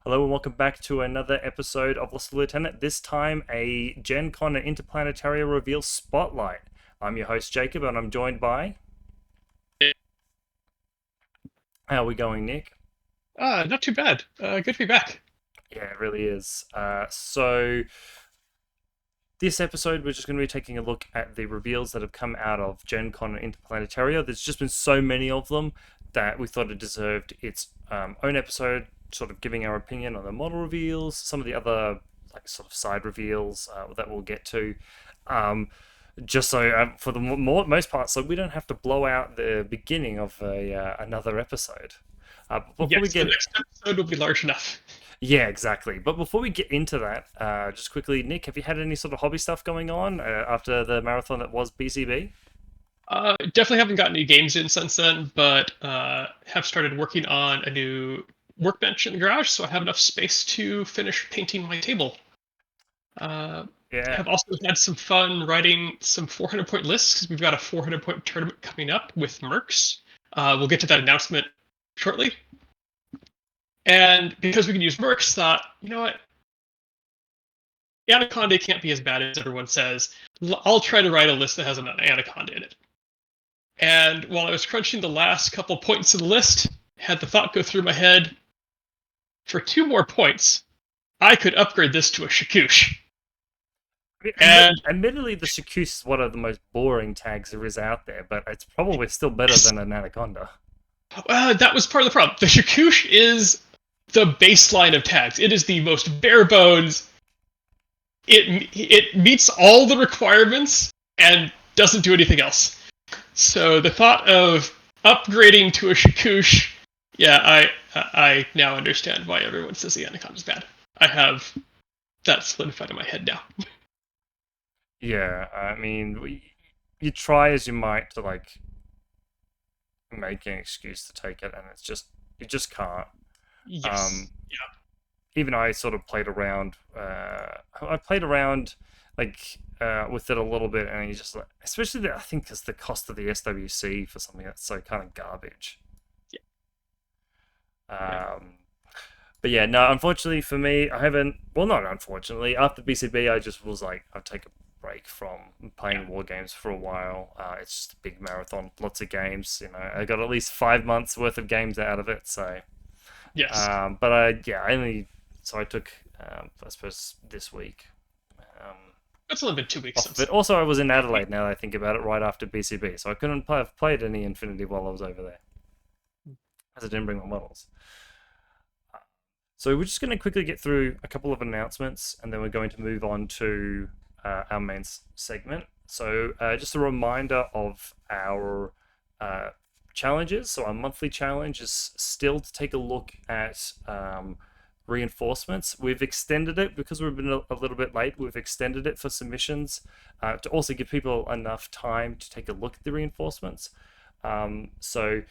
Hello and welcome back to another episode of Lost Lieutenant. This time, a Gencon and Interplanetario Reveals Spotlight. I'm your host Jacob, and I'm joined by. How are we going, Nick? Not too bad. Good to be back. Yeah, it really is. So this episode, we're just going to be taking a look at the reveals that have come out of Gencon and Interplanetario. There's just been so many of them that we thought it deserved its own episode, sort of giving our opinion on the model reveals, some of the other like sort of side reveals that we'll get to. Just so for the most part, so we don't have to blow out the beginning of another episode. Before we Yes, the get next episode will be large enough. Yeah, exactly. But before we get into that, just quickly, Nick, have you had any sort of hobby stuff going on after the marathon that was BCB? Definitely haven't gotten any games in since then, but have started working on a new workbench in the garage, so I have enough space to finish painting my table. Yeah. Have also had some fun writing some 400 point lists because we've got a 400 point tournament coming up with Mercs. We'll get to that announcement shortly. And because we can use Mercs, thought, you know what? Anaconda can't be as bad as everyone says. I'll try to write a list that has an anaconda in it. And while I was crunching the last couple points of the list, had the thought go through my head, for 2 more points, I could upgrade this to a Shakoosh. And Admittedly, the Shakuse is one of the most boring tags there is out there, but it's probably still better than an anaconda. that was part of the problem. The Shakoosh is the baseline of tags. It is the most bare bones. It meets all the requirements and doesn't do anything else. So the thought of upgrading to a Shakoosh, yeah, I now understand why everyone says the Anaconda is bad. I have that solidified in my head now. Yeah, I mean, you try as you might to like make an excuse to take it, and it's just you just can't. Yes. Um, Yeah. Even I sort of played around. I played around like with it a little bit, and you just like, especially I think because the cost of the SWC for something that's so kind of garbage. Yeah. Yeah. Um, but yeah, no, unfortunately for me, I haven't. Well, not unfortunately. After BCB, I just was like, I'll take a break from Yeah. playing war games for a while. It's just a big marathon, lots of games. I got at least 5 months worth of games out of it. So, Yes. but I only so I took I suppose this week um, It's only been 2 weeks off of since. it. Also, I was in Adelaide now that I think about it, right after BCB, so I couldn't have played any Infinity while I was over there, as I didn't bring my models. So we're just going to quickly get through a couple of announcements, and then we're going to move on to our main segment. So just a reminder of our challenges. So our monthly challenge is still to take a look at reinforcements. We've extended it because we've been a little bit late. We've extended it for submissions to also give people enough time to take a look at the reinforcements. So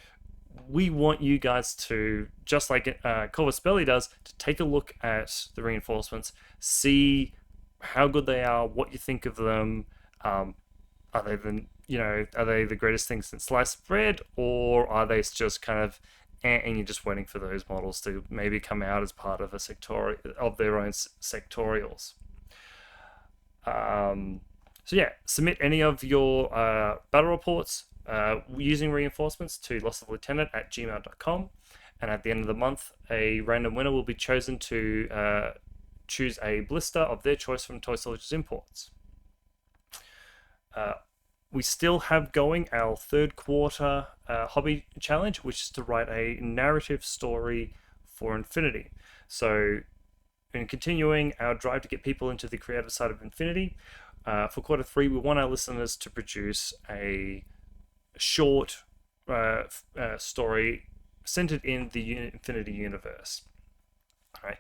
we want you guys to, just like Corvus Belly does, to take a look at the reinforcements, see how good they are, what you think of them. Are they the greatest thing since sliced bread, or are they just kind of and you're just waiting for those models to maybe come out as part of a sectorial of their own sectorials. So yeah, submit any of your battle reports using reinforcements to lostoflieutenant@gmail.com, and at the end of the month, a random winner will be chosen to choose a blister of their choice from Toy Soldiers Imports. We still have going our third quarter hobby challenge, which is to write a narrative story for Infinity. So, in continuing our drive to get people into the creative side of Infinity, for quarter three, we want our listeners to produce a short story centered in the Infinity universe. All right.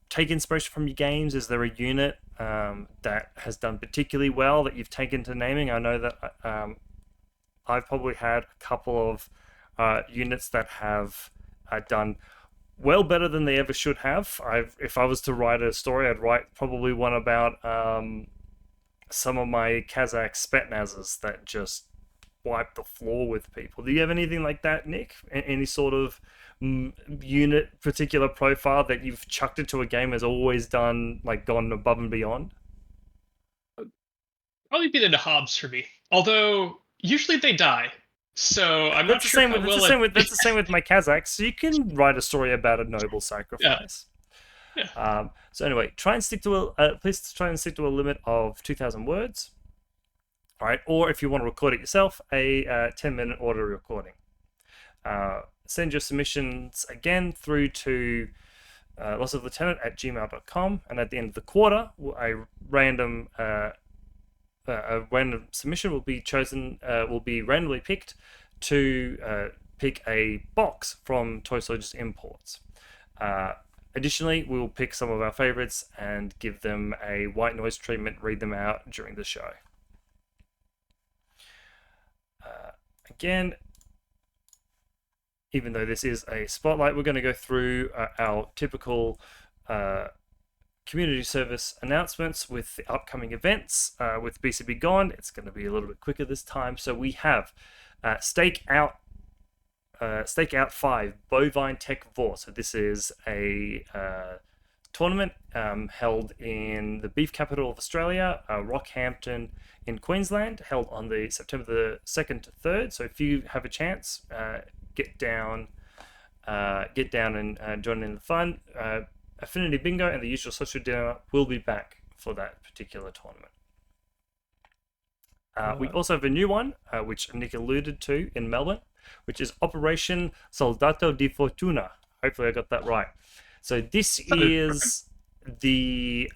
Take inspiration from your games. Is there a unit that has done particularly well that you've taken to naming? I know that I've probably had a couple of units that have done well better than they ever should have. If I was to write a story, I'd write probably one about some of my Kazakh Spetnazes that just wipe the floor with people. Do you have anything like that, Nick? Any sort of unit, particular profile that you've chucked into a game has always done, like gone above and beyond? Probably be the Hobbs for me. Although usually they die, so I'm not That's the sure same how with well it. that's the same with my Kazakhs. So you can write a story about a noble Yeah, sacrifice. yeah. So anyway, try and stick to please try and stick to a limit of 2,000 words. All right, or if you want to record it yourself, a 10-minute audio recording. Send your submissions again through to lossoflieutenant@gmail.com, and at the end of the quarter, a random submission will be chosen, will be randomly picked to pick a box from Toy Soldiers Imports. Additionally, we will pick some of our favorites and give them a white noise treatment, read them out during the show. Again, even though this is a spotlight, we're going to go through our typical community service announcements with the upcoming events. With BCB gone, it's going to be a little bit quicker this time. So we have Stakeout 5 Bovine Tech Vor. So this is a tournament held in the beef capital of Australia, Rockhampton in Queensland, held on the September the 2nd to 3rd. So if you have a chance, get down and join in the fun. Affinity Bingo and the usual social dinner will be back for that particular tournament. We also have a new one, which Nick alluded to in Melbourne, which is Operation Soldato di Fortuna. Hopefully I got that right. So this is the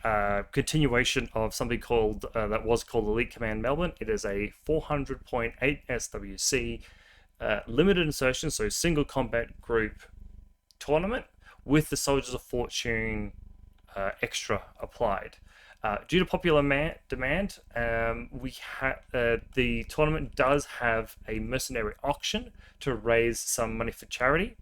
continuation of something called that was called Elite Command Melbourne. It is a 400.8 SWC limited insertion, so single combat group tournament with the Soldiers of Fortune extra applied. Due to popular demand, the tournament does have a mercenary auction to raise some money for charity,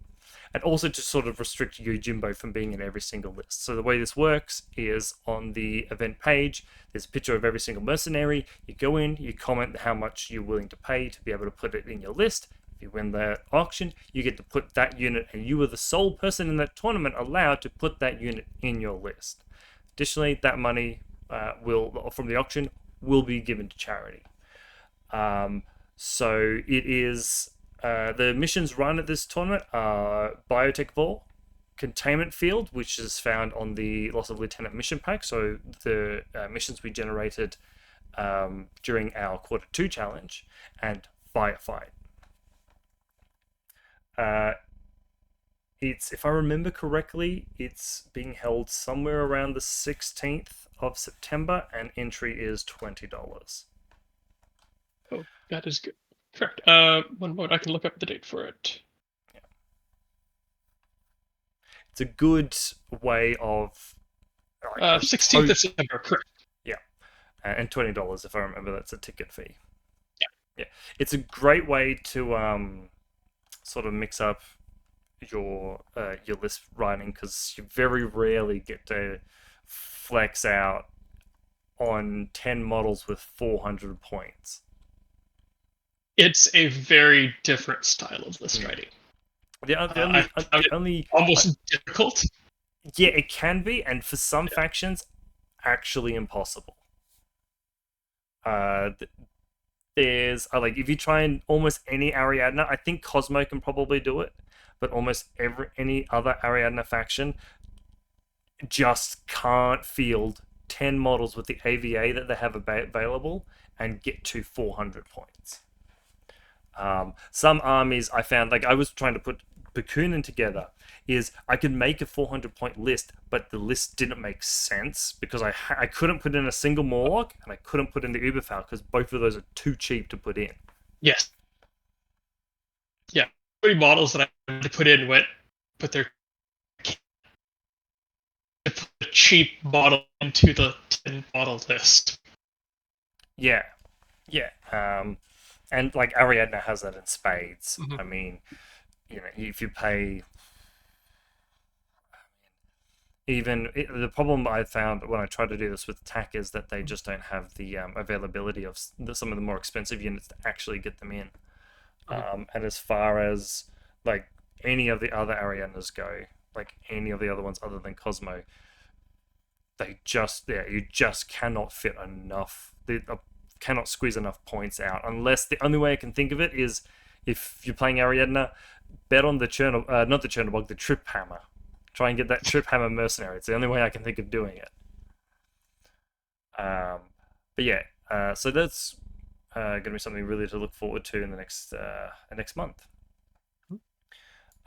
and also to sort of restrict Yojimbo from being in every single list. So the way this works is on the event page, there's a picture of every single mercenary. You go in, you comment how much you're willing to pay to be able to put it in your list. If you win the auction, you get to put that unit, and you are the sole person in that tournament allowed to put that unit in your list. Additionally, that money from the auction will be given to charity. So it is the missions run at this tournament are Biotech Ball, Containment Field, which is found on the Loss of Lieutenant mission pack. So the missions we generated during our quarter 2 challenge, and Firefight. It's, if I remember correctly, it's being held somewhere around the 16th of September, and entry is $20. Oh, that is good. Correct. One moment, I can look up the date for it. Yeah. It's a good way of 16th of September, correct. Yeah, and $20 if I remember. That's a ticket fee. Yeah. It's a great way to sort of mix up your list writing, because you very rarely get to flex out on 10 models with 400 points. It's a very different style of list writing. The only almost difficult. Yeah, it can be, and for some factions, actually impossible. There's like, if you try and almost any Ariadna, I think Cosmo can probably do it, but almost any other Ariadna faction just can't field 10 models with the AVA that they have available and get to 400 points. Some armies I found, like I was trying to put Bakunin together, is I could make a 400-point list, but the list didn't make sense because I couldn't put in a single Morlock and I couldn't put in the Uberfowl because both of those are too cheap to put in. Yes. Yeah. 3 models that I had to put in put their put a cheap model into the 10 model list. Yeah. And like Ariadna has that in spades. Mm-hmm. I mean, if you pay, The problem I found when I tried to do this with TAC is that they just don't have the availability of some of the more expensive units to actually get them in. And as far as like any of the other Arianas go, like any of the other ones other than Cosmo, you just cannot fit enough. They cannot squeeze enough points out unless the only way I can think of it is if you're playing Ariadna, bet on the not the Chernobog, the Trip Hammer. Try and get that Trip Hammer mercenary. It's the only way I can think of doing it. Um, but yeah, so that's going to be something really to look forward to in the next month.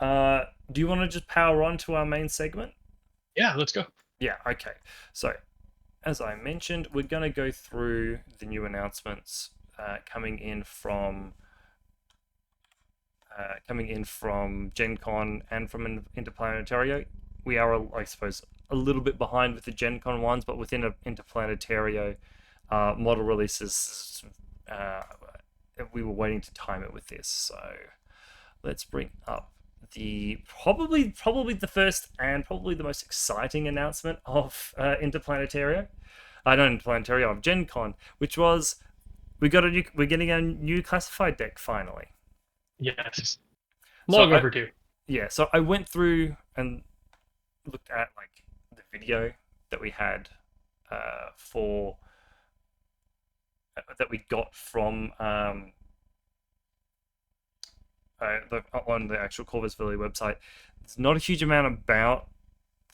Do you want to just power on to our main segment? Yeah, let's go. Yeah, okay. So, as I mentioned, we're going to go through the new announcements coming in from Gencon and from Interplanetario. We are, I suppose, a little bit behind with the Gencon ones, but within Interplanetario model releases, we were waiting to time it with this. So let's bring up the probably the first and probably the most exciting announcement of Interplanetario. Not Interplanetario, of Gencon, which was we're getting a new classified deck finally. Yes. Long overdue. So I went through and looked at like the video that we had for that we got from on the actual Corvus Valley website. There's not a huge amount about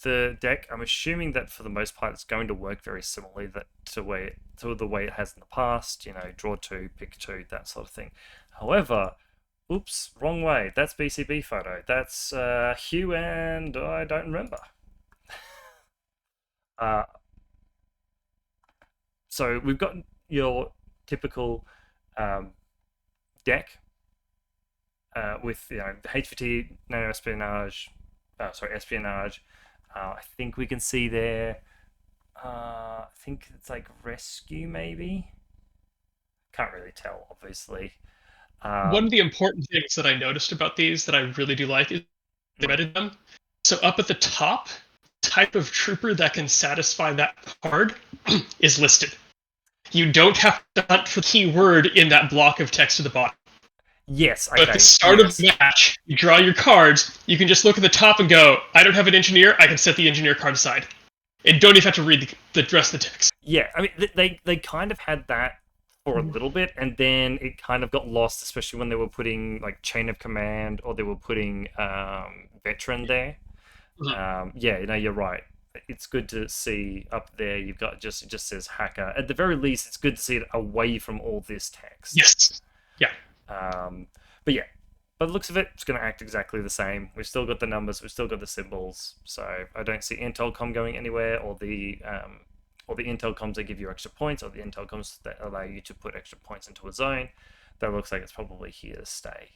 the deck. I'm assuming that for the most part it's going to work very similarly to the way it has in the past. Draw two, pick two, that sort of thing. However, oops, wrong way. That's BCB photo. That's Hugh and I don't remember. So we've got your typical deck with HVT, nano espionage, espionage. I think we can see there. I think it's like rescue, maybe. Can't really tell, obviously. One of the important things that I noticed about these that I really do like is they read them. So up at the top, type of trooper that can satisfy that card is listed. You don't have to hunt for the keyword in that block of text at the bottom. Yes, okay. But at the start of the match, you draw your cards, you can just look at the top and go, I don't have an engineer, I can set the engineer card aside. And don't even have to read the rest of the text. Yeah, I mean, they kind of had that for a little bit, and then it kind of got lost, especially when they were putting like chain of command or they were putting veteran there. You're right. It's good to see up there. You've got it just says hacker. At the very least, it's good to see it away from all this text. Yes. Yeah. But by the looks of it, it's going to act exactly the same. We've still got the numbers. We've still got the symbols. So I don't see Intelcom going anywhere, or the Intelcoms that give you extra points, or the Intelcoms that allow you to put extra points into a zone. That looks like it's probably here to stay.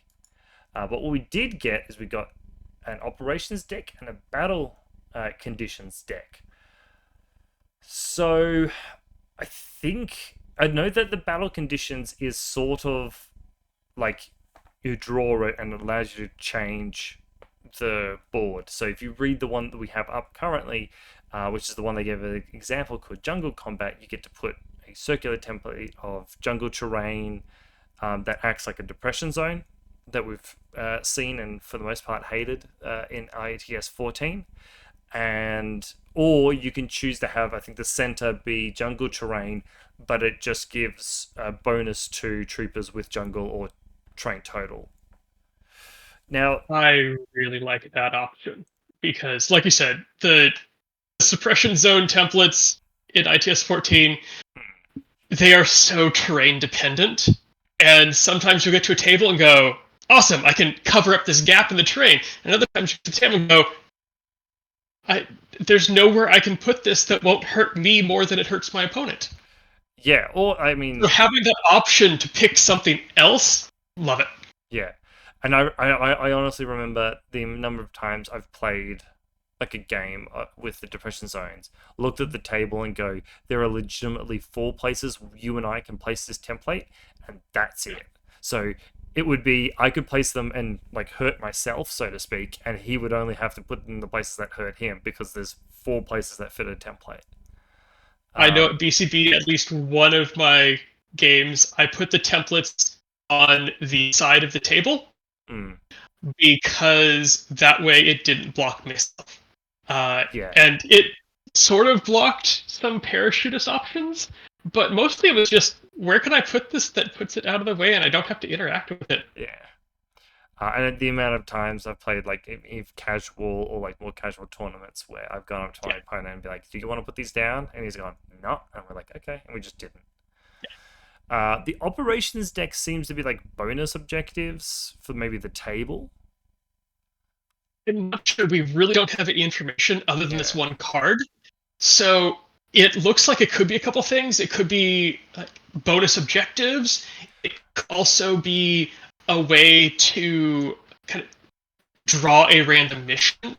But what we did get is we got an operations deck and a battle conditions deck. So I know that the battle conditions is sort of like you draw it and it allows you to change the board. So if you read the one that we have up currently, which is the one they gave an example called Jungle Combat, you get to put a circular template of jungle terrain that acts like a depression zone that we've seen and for the most part hated in IETS 14. Or you can choose to have, I think, the center be jungle terrain, but it just gives a bonus to troopers with jungle or train total. Now, I really like that option because, like you said, the suppression zone templates in ITS 14, they are so terrain dependent, and sometimes you'll get to a table and go, awesome, I can cover up this gap in the terrain. And other times you get to the table and go, there's nowhere I can put this that won't hurt me more than it hurts my opponent. Yeah, or I mean, so having that option to pick something else, love it. Yeah, and I honestly remember the number of times I've played like a game with the depression zones, looked at the table and go, there are legitimately 4 places you and I can place this template, and that's it. So it would be I could place them and like hurt myself, so to speak, and he would only have to put them in the places that hurt him because there's 4 places that fit a template. I know Um, at BCB, at least one of my games, I put the templates on the side of the table mm, because that way it didn't block myself. Uh, yeah, and it sort of blocked some parachutist options, but mostly it was just where can I put this that puts it out of the way and I don't have to interact with it. yeah. And the amount of times I've played like if casual or like more casual tournaments where I've gone up to my Yeah. opponent and be like, "Do you want to put these down?" And he's gone, "No," and we're like, "Okay," and we just didn't. The operations deck seems to be like bonus objectives for maybe the table. I'm not sure. We really don't have any information other than this Yeah, one card. So it looks like it could be a couple things. It could be like bonus objectives. It could also be a way to kind of draw a random mission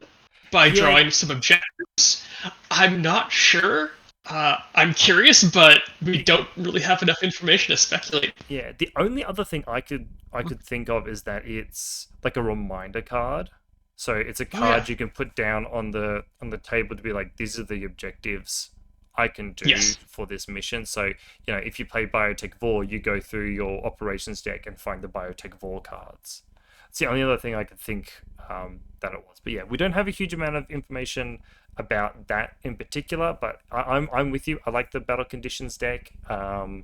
by yeah, drawing some objectives. I'm not sure. I'm curious, but we the don't really have enough information to speculate. yeah. The only other thing I could think of is that it's like a reminder card. So it's a Oh yeah. card you can put down on the table to be like, these are the objectives I can do Yes. for this mission. So, if you play Biotech Vor, you go through your operations deck and find the Biotech Vor cards. It's the only other thing I could think that it was. But yeah, we don't have a huge amount of information about that in particular. But I'm with you. I like the battle conditions deck. I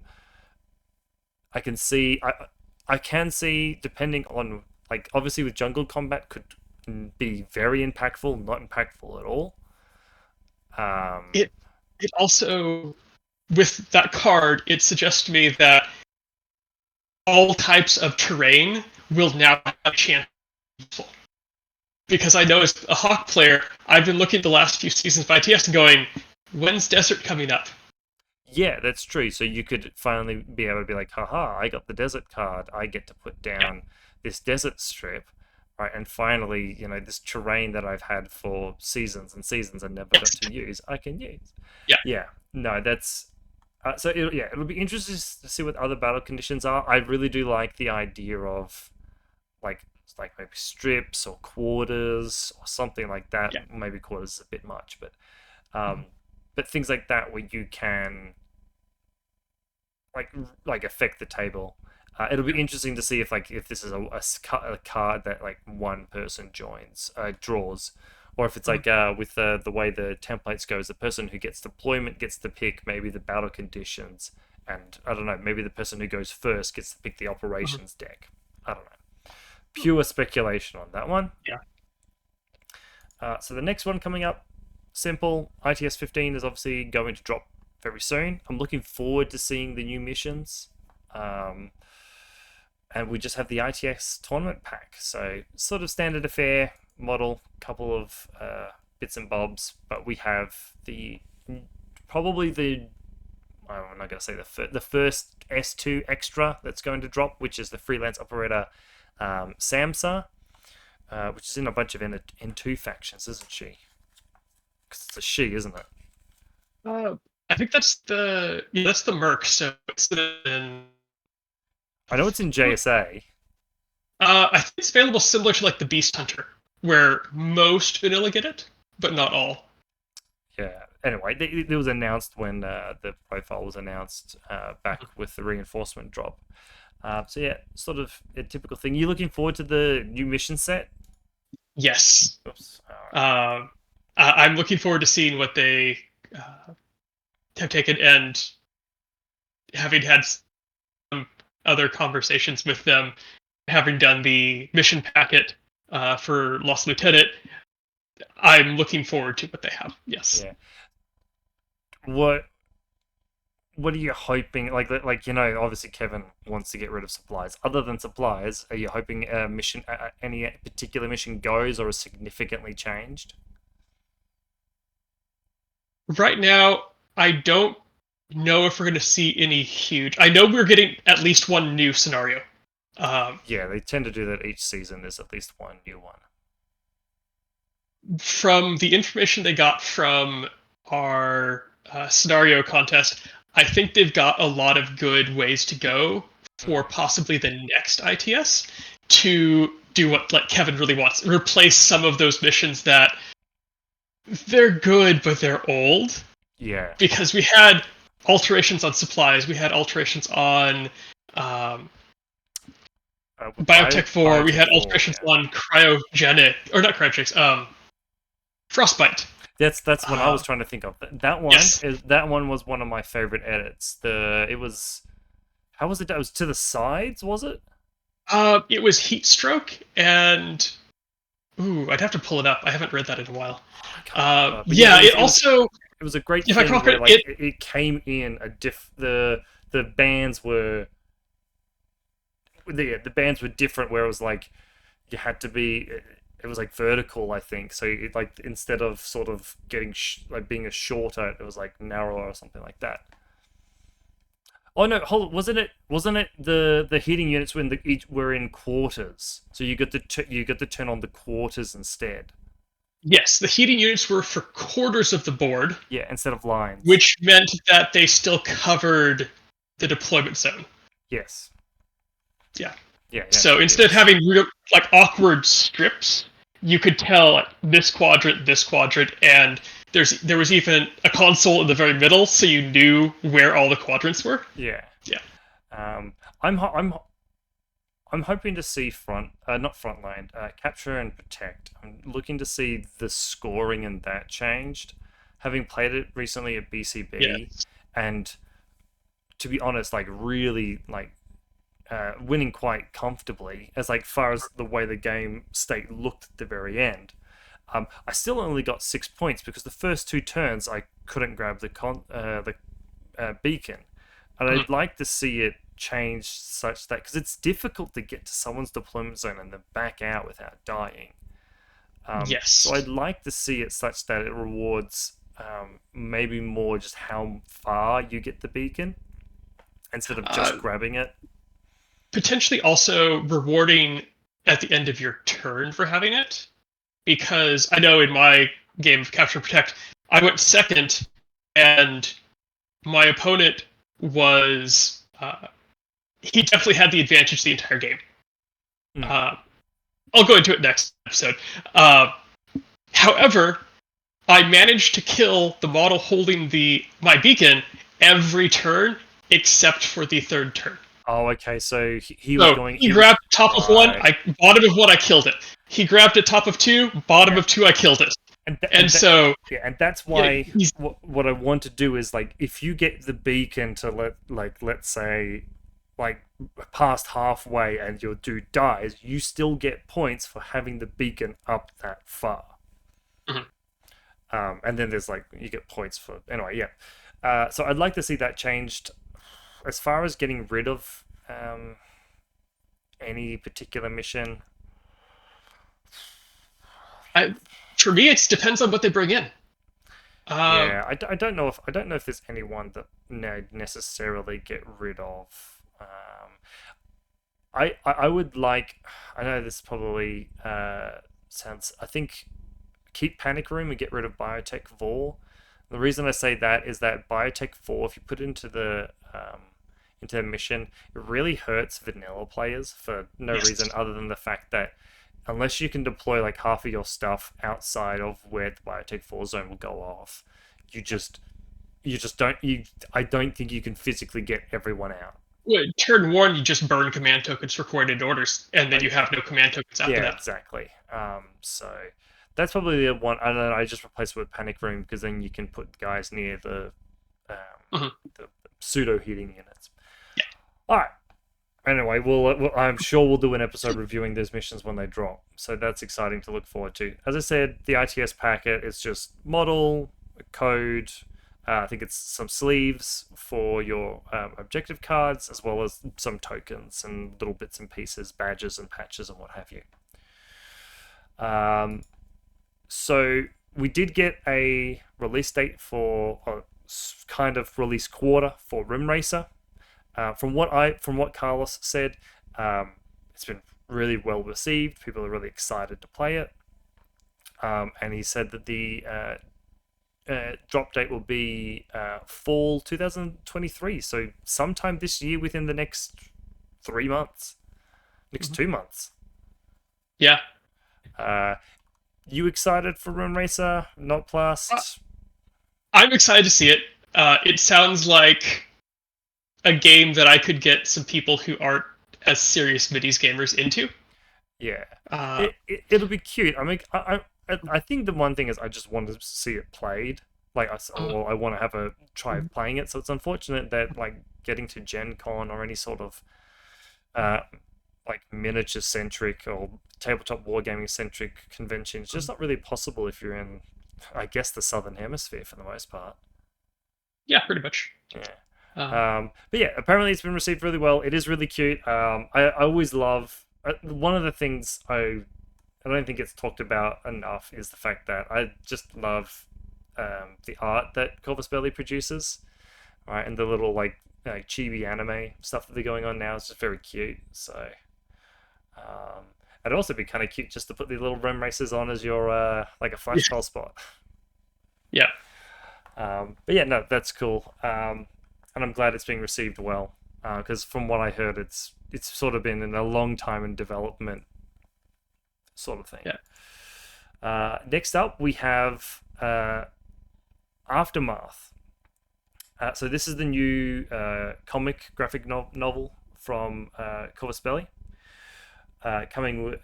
can see I can see depending on like obviously with jungle combat could be very impactful, not impactful at all. Um, It it also with that card, it suggests to me that all types of terrain will now have a chance. Because I know as a Hawk player, I've been looking at the last few seasons of ITS and going, when's Desert coming up? yeah, that's true. So you could finally be able to be like, haha, I got the desert card. I get to put Yeah. down this desert strip, right? And finally, this terrain that I've had for seasons and seasons and never got Yes. to use, I can use. Yeah. Yeah, no, that's so. It'll be interesting to see what other battle conditions are. I really do like the idea of like maybe strips or quarters or something like that. Yeah. Maybe quarters is a bit much, but things like that where you can like affect the table. It'll be interesting to see if this is a card that like one person draws, or if it's like with the way the templates goes, the person who gets deployment gets to pick maybe the battle conditions, and I don't know, maybe the person who goes first gets to pick the operations deck. I don't know. Pure speculation on that one. Yeah. So the next one coming up, simple. ITS 15 is obviously going to drop very soon. I'm looking forward to seeing the new missions. And we just have the ITX tournament pack. So sort of standard affair model, couple of bits and bobs, but we have probably the I'm not going to say the first S2 extra that's going to drop, which is the freelance operator Samsa, which is in a bunch of N2 factions, isn't she? Because it's a she, isn't it? I think that's the Merc. So it's in, I know it's in JSA. I think it's available similar to like the Beast Hunter, where most vanilla get it, but not all. Yeah. Anyway, it was announced when the profile was announced back with the reinforcement drop. So yeah, sort of a typical thing. You looking forward to the new mission set? Yes. Oops. All right. I'm looking forward to seeing what they have taken, and having had some other conversations with them, having done the mission packet for Lost Lieutenant, I'm looking forward to what they have. Yes. Yeah. What are you hoping? Obviously Kevin wants to get rid of supplies. Other than supplies, are you hoping a mission, any particular mission goes or is significantly changed? Right now, I don't know if we're going to see any huge. I know we're getting at least one new scenario. Yeah, they tend to do that each season. There's at least one new one. From the information they got from our scenario contest, I think they've got a lot of good ways to go for possibly the next ITS to do what like Kevin really wants, replace some of those missions that they're good but they're old. Yeah. Because we had alterations on supplies, we had alterations on Biotech 4, we Biotech had 4, alterations yeah. on cryogenic, or not cryogenics, frostbite. That's what I was trying to think of. Yes. That one was one of my favorite edits. It was, how was it? It was to the sides, was it? It was heat stroke and ooh, I'd have to pull it up. I haven't read that in a while. I can't remember, but yeah, Yeah, it also, it was a great if I thing recall where correctly, like it came in the bands were the bands were different, where it was like you had to be, it was like vertical, I think. So it, like, instead of sort of getting like being a shorter, it was like narrower or something like that. Oh no, hold, wasn't it the heating units were in each were in quarters, so you got you got to turn on the quarters instead. yes, the heating units were for quarters of the board, Yeah, instead of lines. which meant that they still covered the deployment zone. Yes. Yeah. Yeah. So It instead of was. having real, like awkward strips, you could tell like, this quadrant, and there was even a console in the very middle, so you knew where all the quadrants were. Yeah. Yeah. Um, I'm hoping to see not frontline, capture and protect. I'm looking to see the scoring in that changed, having played it recently at Yeah. BCB, and to be honest, like really like winning quite comfortably as like far as the way the game state looked at the very end. I still only got 6 points because the first two turns I couldn't grab the beacon, and Mhm. I'd like to see it change such that, because it's difficult to get to someone's deployment zone and then back out without dying. So Yes. I'd like to see it such that it rewards maybe more just how far you get the beacon instead of just Uh, grabbing it. Potentially also rewarding at the end of your turn for having it, because I know in my game of Capture and Protect, I went second, and my opponent was he definitely had the advantage the entire game. Mm. Uh, I'll go into it next episode. Uh, However, I managed to kill the model holding the my beacon every turn except for the third turn. Oh, okay. So he was So going. he He was grabbed top of one, right. I bottom of one, I killed it. He grabbed the top of two, bottom Yeah, of two, I killed it. And and that, so yeah, and that's yeah, why he's what I want to do is, like, if you get the beacon to let's say like past halfway and your dude dies, you still get points for having the beacon up that far. Mhm. And then there's like you get points for anyway. Yeah. So I'd like to see that changed. As far as getting rid of any particular mission, I, for me, it depends on what they bring in. Uh, yeah, I don't know if there's anyone that necessarily get rid of. I would like. I know this probably sounds. I think keep Panic Room and get rid of Biotech 4. The reason I say that is that Biotech 4, if you put it into the mission, it really hurts vanilla players for no reason yes. other than the fact that unless you can deploy like half of your stuff outside of where the Biotech 4 zone will go off, you just you I don't think you can physically get everyone out. Turn one, you just burn command tokens for coordinated orders, and then I, you have no command tokens after yeah, that. exactly. So that's probably the one. And then I just replaced it with Panic Room because then you can put guys near Mhm. the pseudo heating units. Yeah. All right. Anyway, I'm sure we'll do an episode reviewing those missions when they drop. So that's exciting to look forward to. As I said, the ITS packet is just model, code. I think it's some sleeves for your objective cards, as well as some tokens and little bits and pieces, badges and patches and what have you. So we did get a release date for a kind of release quarter for Rim Racer. From what Carlos said, it's been really well received. People are really excited to play it, and he said that the drop date will be fall 2023. So sometime this year, within the next 3 months, next 2 months. Yeah. You excited for Rim Racer? Not Uh, Plus? I'm excited to see it. It sounds like a game that I could get some people who aren't as serious middies gamers into. Yeah, Uh, it'll be cute. I mean, I think the one thing is I just wanted to see it played. Like uh, I want to have a try of playing it. So it's unfortunate that like getting to Gen Con or any sort of uh like miniature centric or tabletop wargaming centric convention, it's just not really possible if you're in, I guess, the southern hemisphere for the most part. yeah, pretty much. Yeah. Uh, But yeah, apparently it's been received really well. It is really cute. I always love one of the things I don't think it's talked about enough is the fact that I just love the art that Corvus Belli produces, right? And the little like chibi anime stuff that they're going on now is just very cute. So um, it'd also be kind of cute just to put the little rim races on as your like a yeah. flash call spot. Yeah. But yeah, no, that's cool. And I'm glad it's being received well because from what I heard, it's sort of been in a long time in development, sort of thing. Yeah. Next up, we have Aftermath. So this is the new comic graphic novel from Corvus Belli. Coming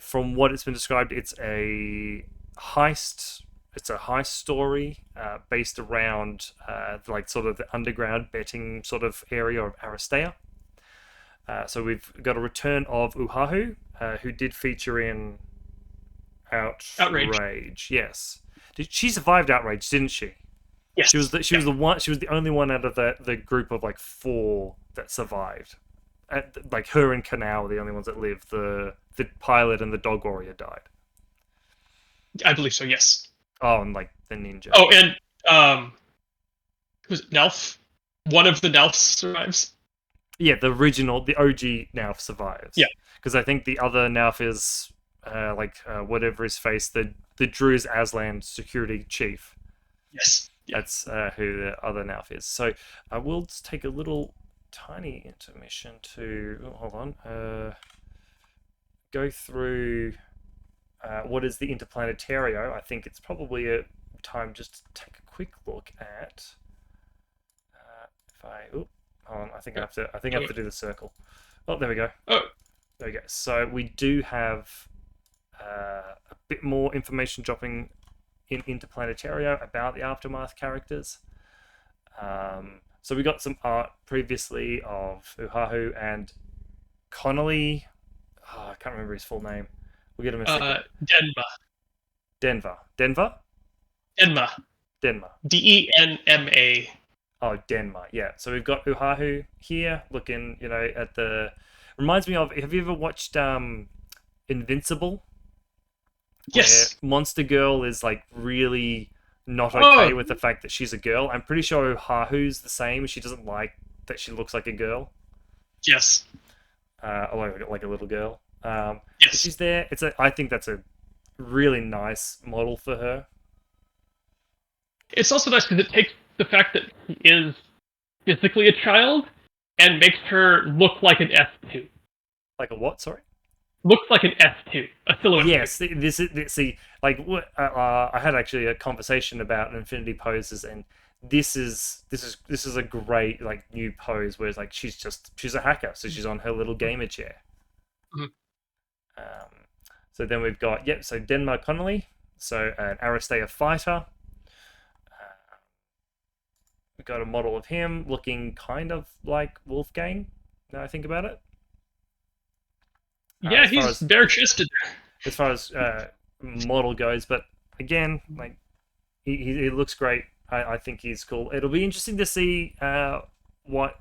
from what it's been described, it's a heist. It's a heist story based around like sort of the underground betting sort of area of Aristea. So we've got a return of Uhahu, who did feature in Outrage. Outrage. Yes, she survived Outrage, didn't she? Yes. She was the one. She was the only one out of the group of like four that survived. Like her and Kanao were the only ones that lived. The pilot and the dog warrior died. I believe so. Yes. Oh, and like the ninja. Oh, and who's it, Nelf? One of the Nelfs survives. Yeah, the original, the OG Nauf survives. Yeah. Because I think the other Nauf is whatever his face, the Druze Aslan security chief. Yes. Yeah. That's who the other Nauf is. So I will just take a little tiny intermission to hold on. Go through what is the Interplanetario. I think it's probably a time just to take a quick look at. If I, hold on, I think I have to. I think I have to do the circle. Oh, there we go. Oh. There we go. So we do have a bit more information dropping in Interplanetario about the Aftermath characters. So we got some art previously of Uhahu and Connolly. Oh, I can't remember his full name. We'll get him in a second. Denma. Denver? Denma. Denma. Denma. Oh, Denmark. Yeah. So we've got Uhahu here looking, at the. Reminds me of. Have you ever watched Invincible? Yes. Where Monster Girl is like really not okay with the fact that she's a girl. I'm pretty sure Uhahu's the same. She doesn't like that she looks like a girl. Yes. Like a little girl. Yes. She's there. I think that's a really nice model for her. It's also nice because it takes the fact that she is physically a child and makes her look like an S2. Like a what? Sorry. Looks like an S2, a silhouette. Yes, this is see like I had actually a conversation about infinity poses, and this is a great like new pose where it's like she's a hacker, so she's on her little gamer chair. Mm-hmm. So then we've got so Denmark Connolly, so an Aristea fighter. We've got a model of him looking kind of like Wolfgang. Now I think about it. Yeah, he's bare chested. As far as model goes, but again, like he looks great. I think he's cool. It'll be interesting to see what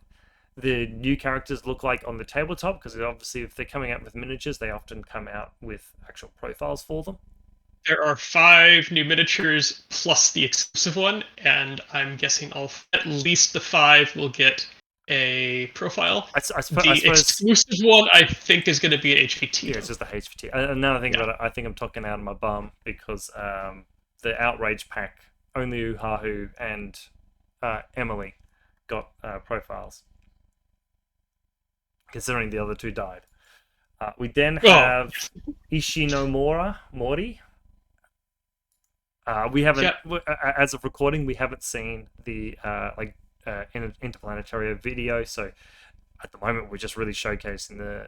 the new characters look like on the tabletop, because obviously if they're coming out with miniatures, they often come out with actual profiles for them. There are 5 new miniatures plus the exclusive one, and I'm guessing at least the 5 will get a profile. I suppose the exclusive one, I think, is going to be an HVT. Yeah, it's just the HVT. And now I think about it, I think I'm talking out of my bum because the Outrage pack, only Uhahu and Emily got profiles. considering the other two died. We then Oh, have Ishinomura Mori. We haven't, yeah. as of recording, we haven't seen the Interplanetario video, so at the moment we're just really showcasing the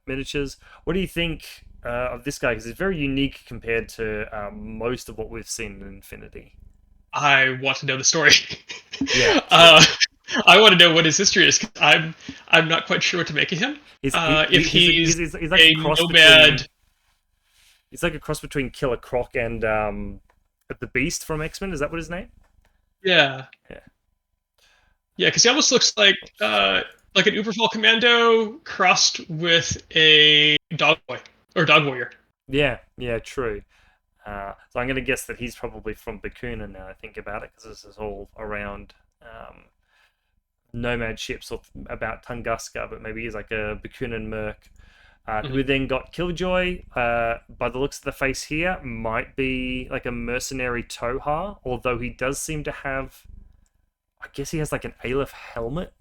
miniatures. What do you think of this guy? Because it's very unique compared to most of what we've seen in Infinity. I want to know the story. Yeah, true. uh, I want to know what his history is. 'Cause I'm not quite sure what to make of him. If he's He's like a a cross between nomad. Killer Croc and the Beast from X-Men. Is that what his name? Yeah, Yeah. yeah, because he almost looks like an Uberfall Commando crossed with a dog boy or dog warrior. Yeah, yeah, true. So I'm going to guess that he's probably from Bakuna now I think about it, because this is all around nomad ships or about Tunguska, but maybe he's like a Bakunin merc. Mhm. We then got Killjoy. By the looks of the face here, might be like a mercenary Toha, although he does seem to have. I guess he has like an Aleph helmet.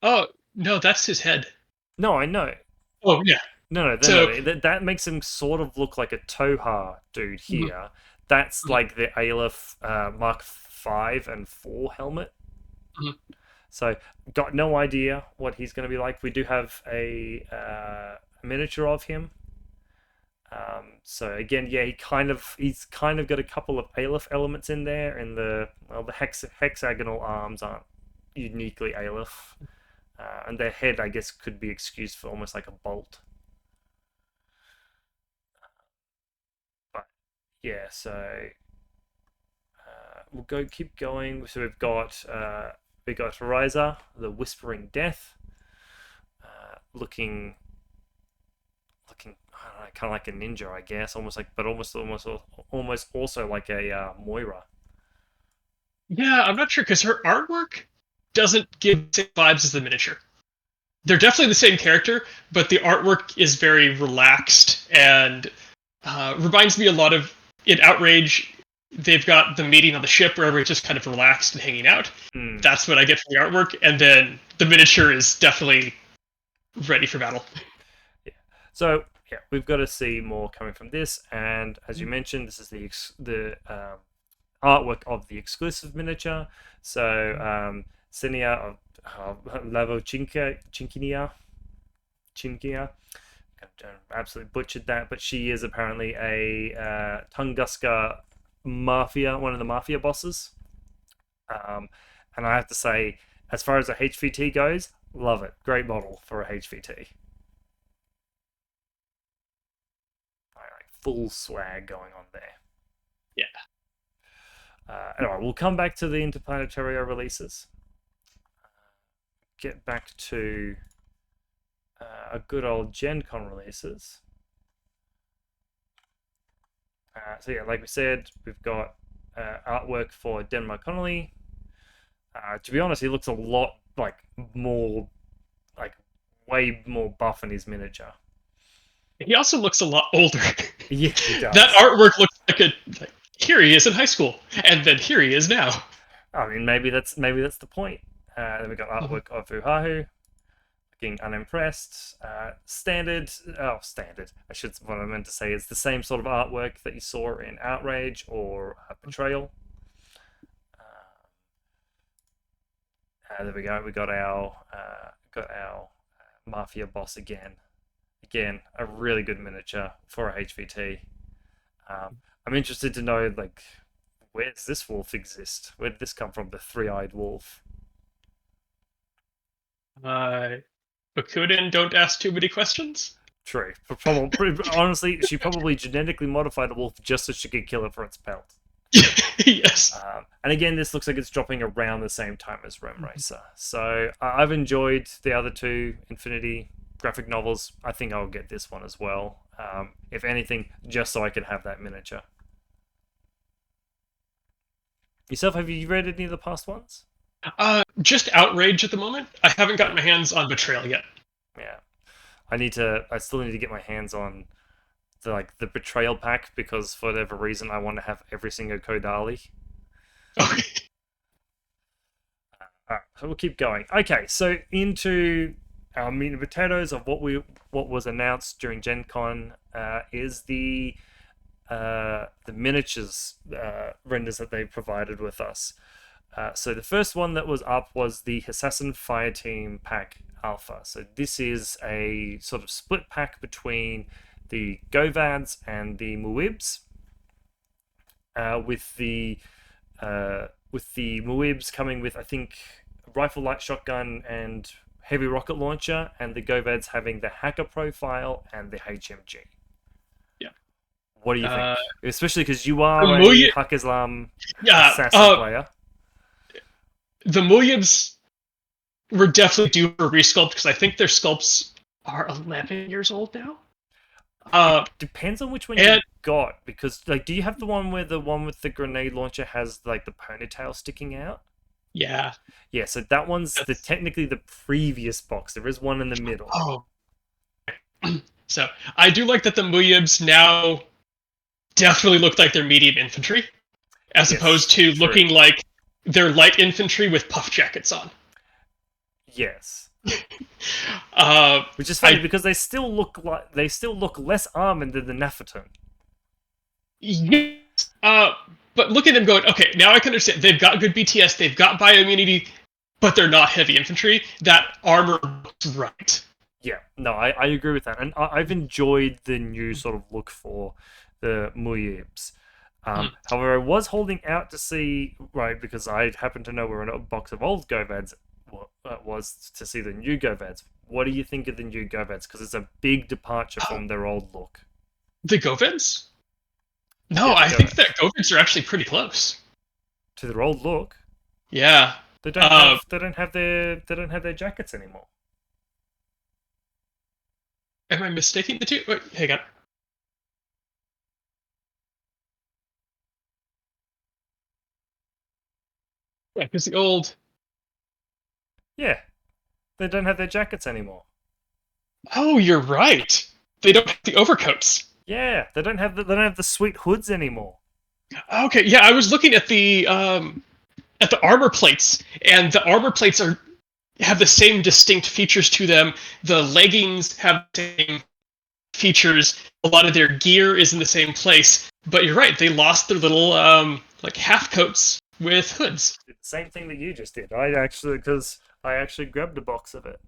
Oh no, that's his head. No, I know. Oh yeah. So No. That makes him sort of look like a Toha dude mhm, here. That's mhm, like the Aleph Mark 5 and 4 helmet. mhm. So, got no idea what he's going to be like. We do have a miniature of him. So again, yeah, he's kind of got a couple of Aleph elements in there, and the hexagonal arms aren't uniquely Aleph, and their head, I guess, could be excused for almost like a bolt. But yeah, so we'll keep going. So we got Ryza, the Whispering Death, looking I don't know, kind of like a ninja, I guess, almost like, but almost also like a Moira. Yeah, I'm not sure because her artwork doesn't give the same vibes as the miniature. They're definitely the same character, but the artwork is very relaxed and reminds me a lot of in Outrage. They've got the meeting on the ship where everybody's just kind of relaxed and hanging out. Hmm. That's what I get from the artwork, and then the miniature is definitely ready for battle. Yeah. So yeah, we've got to see more coming from this, and as you mentioned, this is the artwork of the exclusive miniature. So Senia of Lavo Chinkia. Absolutely butchered that, but she is apparently a Tunguska mafia, one of the mafia bosses. Um, and I have to say, as far as a HVT goes, love it. Great model for a HVT. Like full swag going on there. Yeah. Anyway, we'll come back to the Interplanetario releases. Get back to a good old Gencon releases. So yeah, like we said, we've got artwork for Denmark Connolly. To be honest, he looks a lot like more, like way more buff in his miniature. He also looks a lot older. Yeah, he That does. artwork looks like here he is in high school, and then here he is now. I mean, maybe that's the point. Then we got Mhm. artwork of Fuhahu, looking unimpressed. Standard. I should. What I meant to say is the same sort of artwork that you saw in Outrage or Betrayal. There we go. We got our mafia boss again. Again, a really good miniature for a HVT. I'm interested to know, like, where does this wolf exist? Where did this come from? The three-eyed wolf. Uh, Bakuden, don't ask too many questions. True. Honestly, she probably genetically modified a wolf just so she could kill it for its pelt. Yes. And again, this looks like it's dropping around the same time as Rem Racer. So I've enjoyed the other two Infinity graphic novels. I think I'll get this one as well. If anything, just so I can have that miniature. Yourself, have you read any of the past ones? Just outrage at the moment. I haven't gotten Yeah, my hands on Betrayal yet. yeah. I still need to get my hands on the Betrayal pack, because for whatever reason I want to have every single Kodali. Okay. Alright, so we'll keep going. Okay, so into our meat and potatoes of what was announced during Gen Con is the miniatures renders that they provided with us. So the first one that was up was the Assassin Fireteam Pack Alpha. So this is a sort of split pack between the Govads and the Muibs, with the Muibs coming with, I think, rifle, light shotgun, and heavy rocket launcher, and the Govads having the hacker profile and the HMG. Yeah. What do you think? Uh, Especially because you are a Muy- Hak Islam yeah, assassin player. the Mulyabs were definitely due for a resculpt because I think their sculpts are 11 years old now. Depends on which one and you got, because like, do you have the one where the one with the grenade launcher has like the ponytail sticking out? yeah, Yeah, so that one's that's, technically the previous box. There is one in the middle. oh. So I do like that the Mulyabs now definitely look like they're medium infantry, as Yes, opposed to true. looking like they're light infantry with puff jackets on. Yes. Uh, Which is funny because they still look less armored than the Naphaton. yes. But look at them going, okay, now I can understand. They've got good BTS, they've got bioimmunity, but they're not heavy infantry. That armor looks right. Yeah, no, I agree with that, and I've enjoyed the new sort of look for the Muibs. However, I was holding out to see, right, because I happen to know where a box of old Govads was, to see the new Govads. What do you think of the new Govads? Because it's a big departure from their old look. The Govids? No, Yeah, I think that Govids are actually pretty close. to their old look. Yeah. They don't have their jackets anymore. Am I mistaking the two? Wait, hang on. Yeah, because the old. Yeah, they don't have their jackets anymore. Oh, you're right. They don't have the overcoats. Yeah, they don't have the sweet hoods anymore. Okay, yeah, I was looking at the armor plates, and the armor plates have the same distinct features to them. The leggings have the same features. A lot of their gear is in the same place. But you're right, they lost their little like half coats with hoods. Same thing that you just did. Because I actually grabbed a box of it.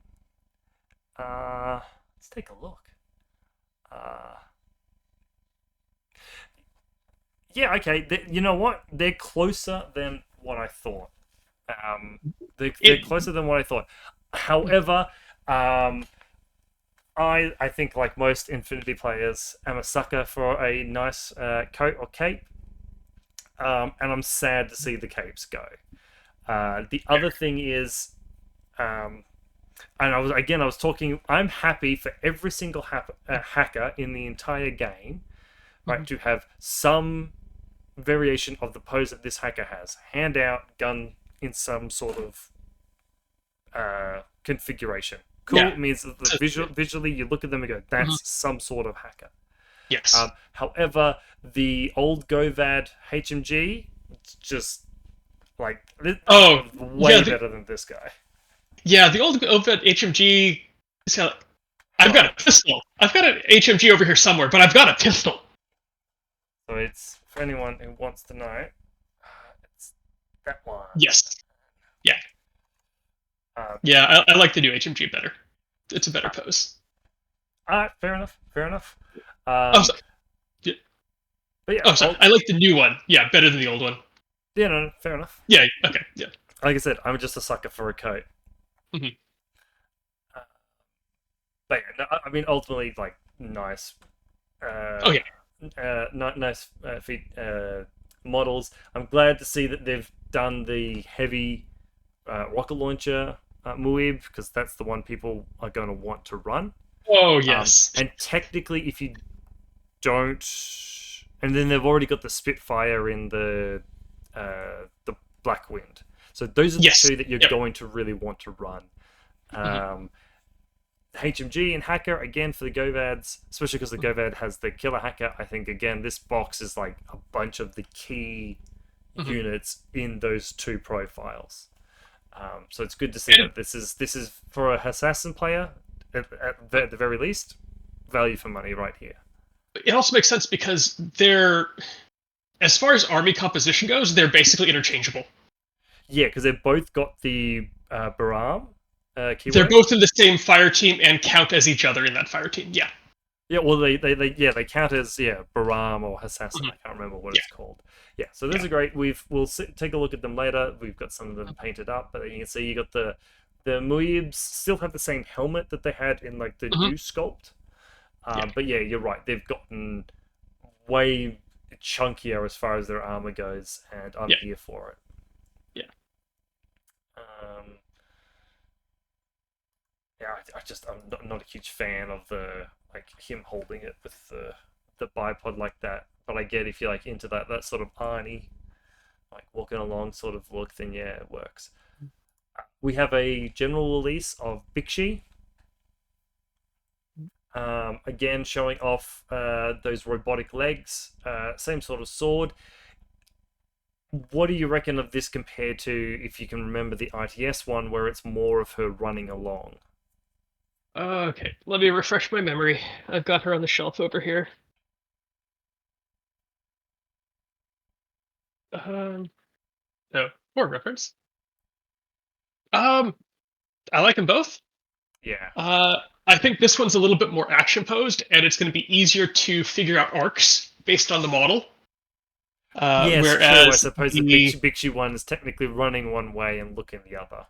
Let's take a look. Yeah, okay. You know what? They're closer than what I thought. They're closer than what I thought. However, I think, like most Infinity players, am a sucker for a nice coat or cape. And I'm sad to see the capes go. The other thing is, and I was talking. I'm happy for every single hacker in the entire game, right, to have some variation of the pose that this hacker has. Hand out, gun in some sort of configuration. Cool. Yeah. Means that visually you look at them and go, that's some sort of hacker. Yes. However, the old Govad HMG, just like way better than this guy. Yeah, the old Govad HMG. I've got a pistol. I've got an HMG over here somewhere, but I've got a pistol. So it's, for anyone who wants to know, it's that one. Yes. Yeah. Yeah, I like the new HMG better. It's a better pose. Fair enough. Sorry. Yeah. But yeah. Sorry. I like the new one. Yeah, better than the old one. Yeah, no, fair enough. Yeah. Okay. Yeah. Like I said, I'm just a sucker for a coat. Mm-hmm. But yeah, no, I mean, ultimately, like, nice. Nice models. I'm glad to see that they've done the heavy rocket launcher Muib, because that's the one people are going to want to run. Oh yes. And technically, if you don't, and then they've already got the Spitfire in the Black Wind. So those are the two that you're going to really want to run. HMG and Hacker, again, for the Govads, especially because the Govad has the Killer Hacker. I think, again, this box is like a bunch of the key units in those two profiles. So it's good to see that this is for a assassin player at the very least, value for money right here. It also makes sense because they're, as far as army composition goes, they're basically interchangeable. Yeah, because they've both got the Baram They're keyword. both in the same fire team and count as each other in that fire team. Yeah. Yeah, well, they count as Baram or Assassin. Mhm. I can't remember what Yeah. it's called. Yeah, so those Yeah. are great. Take a look at them later. We've got some of them painted up, but you can see you got the Muibs still have the same helmet that they had in like the Mhm. new sculpt. Yeah. But yeah, you're right. They've gotten way chunkier as far as their armor goes, and I'm Yeah. here for it. Yeah. Um, yeah, I'm not a huge fan of the like him holding it with the bipod like that. But I get if you're like into that sort of Arnie, like walking along sort of look, then yeah, it works. We have a general release of Bixi. Again, showing off those robotic legs, same sort of sword. What do you reckon of this compared to, if you can remember, the ITS one, where it's more of her running along? Okay. Let me refresh my memory. I've got her on the shelf over here. Um. No. More reference. Um. I like them both. Yeah. Uh. I think this one's a little bit more action posed, and it's going to be easier to figure out arcs based on the model. Yes, true. I Whereas suppose the the Bixi one is technically running one way and looking the other.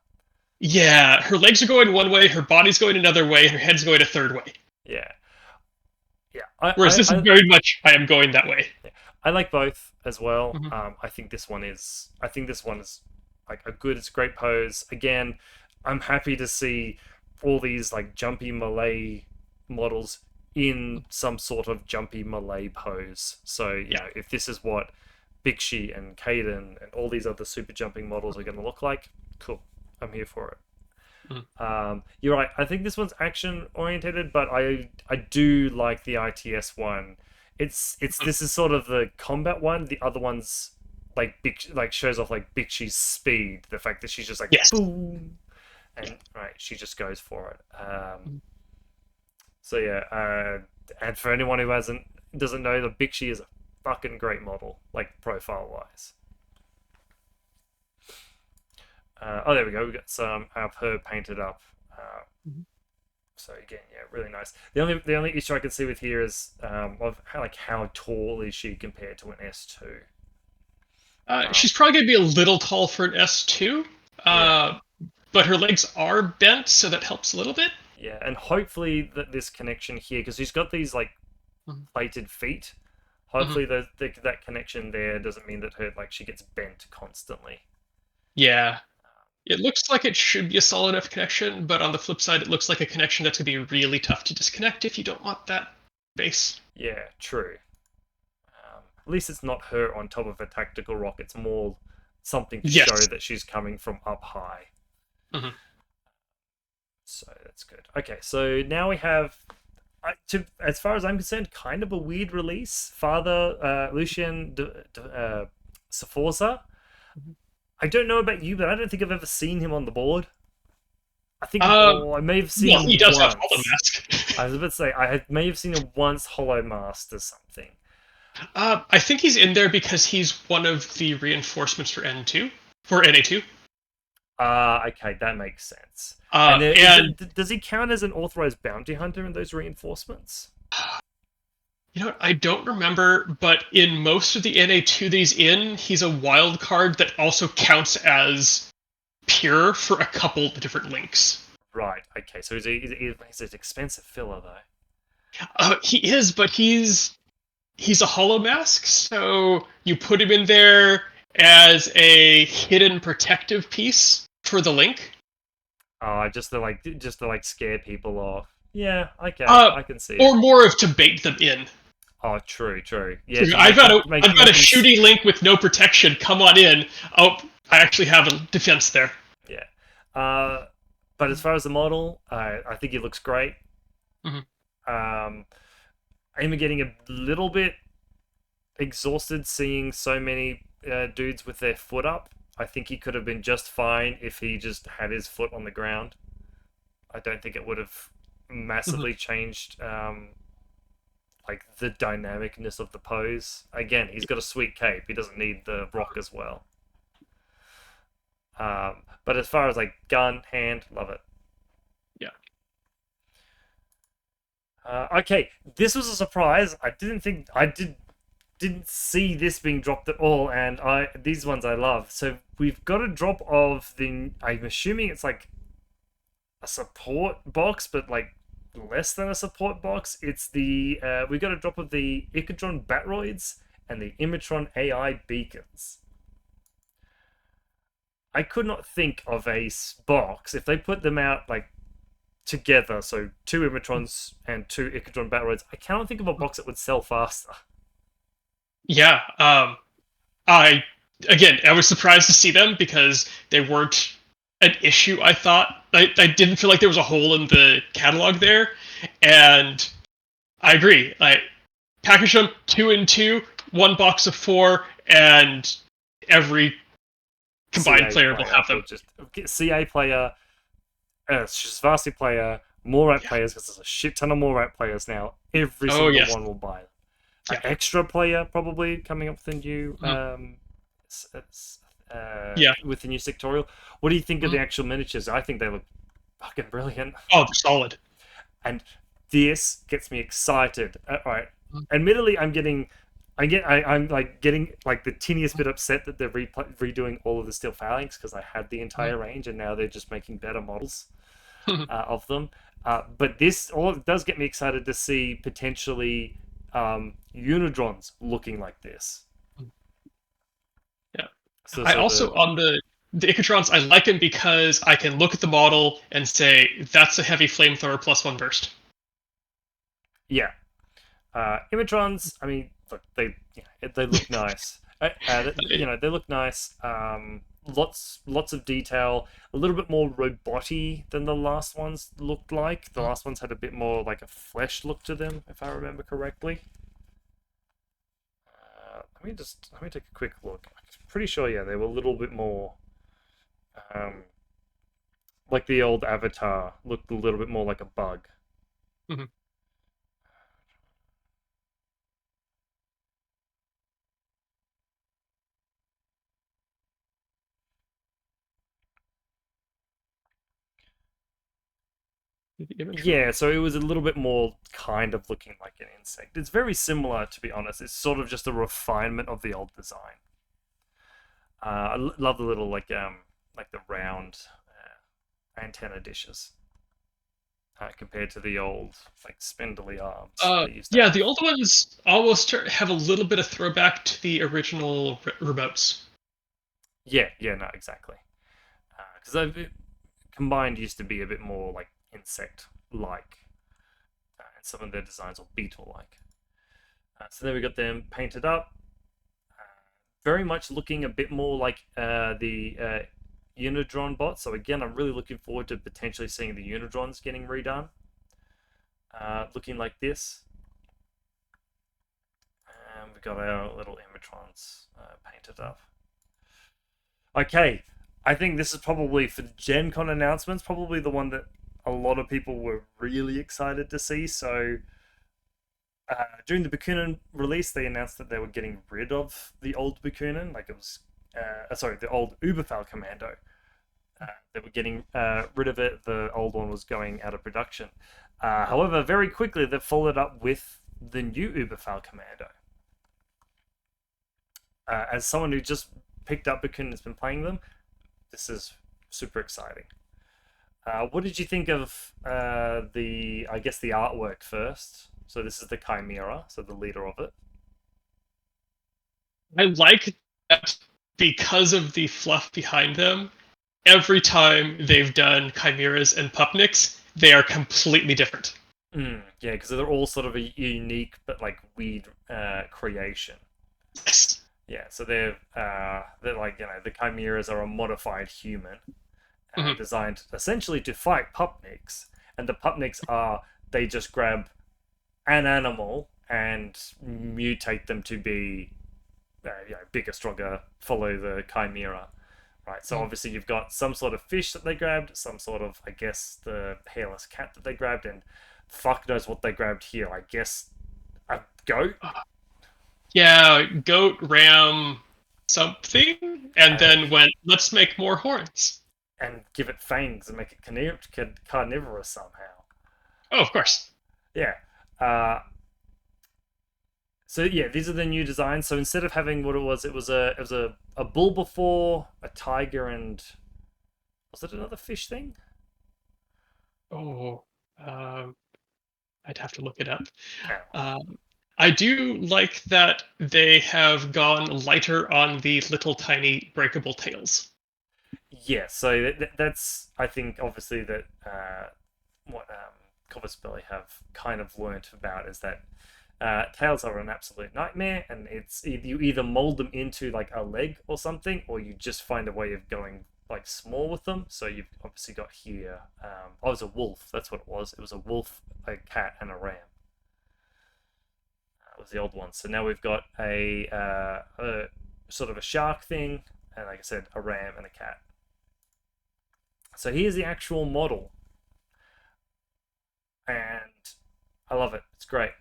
Yeah, her legs are going one way, her body's going another way, and her head's going a third way. Yeah, yeah. Whereas this is very much I am going that way. Yeah. I like both as well. Mhm. I think this one is. I think this one is like a good. It's a great pose. Again, I'm happy to see all these like jumpy Malay models in some sort of jumpy Malay pose. So Yeah. if this is what Bixi and Kaden and all these other super jumping models are going to look like, cool. I'm here for it. Mhm. You're right. I think this one's action oriented, but I do like the ITS one. It's Mhm. this is sort of the combat one. The other one's like big, like shows off like Bixie's speed. The fact that she's just like Yes. boom, Yeah. and right, she just goes for it. Mhm. So yeah, and for anyone who doesn't know, the Bixie is a fucking great model, like profile wise. Oh, there we go. We got some her painted up. Uh, Mhm. So again, yeah, really nice. The only issue I can see with here is of how tall is she compared to an S2? Um, She's probably going to be a little tall for an S2, yeah, but her legs are bent, so that helps a little bit. yeah, and hopefully that this connection here, because she's got these like Mhm. plated feet. Mhm. Hopefully that connection there doesn't mean that her like she gets bent constantly. Yeah. It looks like it should be a solid enough connection, but on the flip side, it looks like a connection that's going to be really tough to disconnect if you don't want that base. Yeah, true. At least it's not her on top of a tactical rock. It's more something to show Yes. that she's coming from up high. Mhm. So that's good. Okay, so now we have, as far as I'm concerned, kind of a weird release. Father Lucien Sforza. Mhm. I don't know about you, but I don't think I've ever seen him on the board. I think, Um, I may have seen well, he him does have Hollow once. Mask. I was about to say may have seen him once, Hollow Master something. I think he's in there because he's one of the reinforcements for N2, for NA2. Okay, that makes sense. And And does he count as an authorized bounty hunter in those reinforcements? you know what? I don't remember, but in most of the NA2 that he's a wild card that also counts as pure for a couple different links. Right. Okay. So he's an expensive filler though. He is, but he's a hollow mask, so you put him in there as a hidden protective piece for the link. Just to scare people off. Yeah, okay, Uh, I can see or it. more of to bait them in. Oh, true, true. Yeah, to I've make got them a I've got a make them. shooty link with no protection. Come on in. Oh, I actually have a defense there. Yeah. But as far as the model, I think it looks great. Mhm. Um, I'm getting a little bit exhausted seeing so many dudes with their foot up. I think he could have been just fine if he just had his foot on the ground. I don't think it would have Mhm. massively changed like the dynamicness of the pose. Again, he's got a sweet cape. He doesn't need the rock as well. But as far as like gun, hand, love it. Yeah. Okay, this was a surprise. I didn't see this being dropped at all, and I these ones I love. So we've got a drop of the. I'm assuming it's like a support box, but like less than a support box. It's the we got a drop of the Icadron Batroids and the Imatron AI beacons. I could not think of a box if they put them out like together, so two Imatrons and two Icadron Batroids. I cannot think of a box that would sell faster. Yeah. I I was surprised to see them because they weren't an issue. I thought I didn't feel like there was a hole in the catalog there, and I agree. Like package them two and two, one box of four, and every combined CA player will player have will them. just CA player, Shazvasti player, Morrat Yeah. players, because there's a shit ton of Morrat players now. Every Oh single yes. one will buy them. Yeah. Extra player probably coming up with the new Mhm. Yeah. with the new sectorial. What do you think of Mhm. the actual miniatures? I think they look fucking brilliant. Oh, they're solid. And this gets me excited. All right, Mhm. admittedly, I'm like getting like the teeniest bit upset that they're redoing all of the steel phalanx because I had the entire range and now they're just making better models Mhm. of them. But this all does get me excited to see potentially Unidrons looking like this. Yeah. So I sort of also on the Icatrons, I like them because I can look at the model and say that's a heavy flamethrower plus one burst. yeah, Imitrons. I mean, look, they look nice. They look nice. Lots of detail. A little bit more roboty than the last ones looked like. The last ones had a bit more like a flesh look to them, if I remember correctly. Let me take a quick look. I'm pretty sure, yeah, they were a little bit more um, like the old Avatar looked a little bit more like a bug. Mhm. The Yeah, Imatron. so it was a little bit more kind of looking like an insect. It's very similar, to be honest. It's sort of just a refinement of the old design. Love the little like the round antenna dishes compared to the old like spindly arms they used to Yeah, have. the old ones almost have a little bit of throwback to the original remotes. Yeah, yeah, no, exactly. Because combined used to be a bit more like insect like, and some of their designs are beetle like. So then we got them painted up, very much looking a bit more like the Unidron bot. So again, I'm really looking forward to potentially seeing the Unidrons getting redone, looking like this. And we got our little Imitrons painted up. Okay, I think this is probably for Gencon announcements, probably the one that a lot of people were really excited to see. So during the Bakunin release, they announced that they were getting rid of the old Bakunin, like it was, sorry, the old Uberfall Commando. They were getting rid of it. The old one was going out of production. However, very quickly they followed up with the new Uberfall Commando. As someone who just picked up Bakunin and has been playing them, this is super exciting. What did you think of I guess the artwork first? So this is the Chimera, so the leader of it. I like that because of the fluff behind them. Every time they've done chimeras and pupniks, they are completely different. Yeah, because they're all sort of a unique but like weird creation. Yes. Yeah, so they're like the chimeras are a modified human, Mhm. designed essentially to fight pupniks, and the pupniks are they just grab an animal and mutate them to be bigger, stronger, follow the chimera. right? So obviously you've got some sort of fish that they grabbed, some sort of, I guess, the hairless cat that they grabbed, and fuck knows what they grabbed here. I guess a goat, Yeah, goat, ram, something, and uh, then went, let's make more horns. and give it fangs and make it carnivorous somehow. Oh, of course. Yeah. Uh, so yeah, these are the new designs. So instead of having what it was a bull before, a tiger, and was it another fish thing? Oh, um, I'd have to look it up. Oh. Um, I do like that they have gone lighter on the little tiny breakable tails. Yeah, so that's I think obviously that what Corvus Belly have kind of learnt about is that tails are an absolute nightmare, and it's you either mold them into like a leg or something, or you just find a way of going like small with them. So you've obviously got here. Oh, it was a wolf. That's what it was. It was a wolf, a cat, and a ram. Was the old one. So now we've got a sort of a shark thing, and like I said, a ram and a cat. So here's the actual model, and I love it. It's great.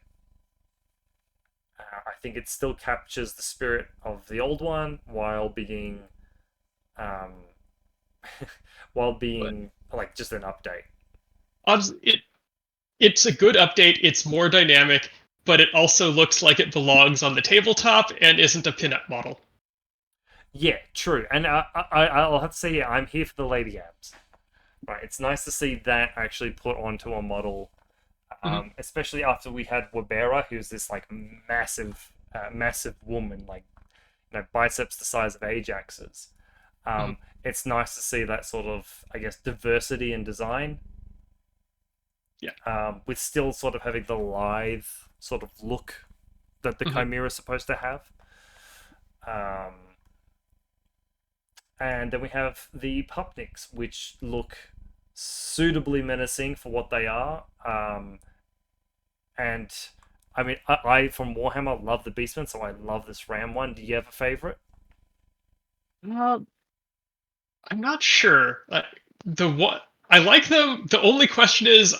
I think it still captures the spirit of the old one um, while But being like just an update. it's a good update. It's more dynamic, but it also looks like it belongs on the tabletop and isn't a pinup model. Yeah, true. And I'll have to say, yeah, I'm here for the lady abs. Right, it's nice to see that actually put onto a model, Mhm. especially after we had Wabera, who's this like massive woman, like biceps the size of Ajax's. Mhm. It's nice to see that sort of, I guess, diversity in design, Yeah. with still sort of having the lithe sort of look that the Mhm. Chimera is supposed to have. Um, and then we have the Pupniks, which look suitably menacing for what they are. And I mean, I from Warhammer love the Beastmen, so I love this Ram one. Do you have a favorite? Uh, I'm not sure. The what I like them. The only question is,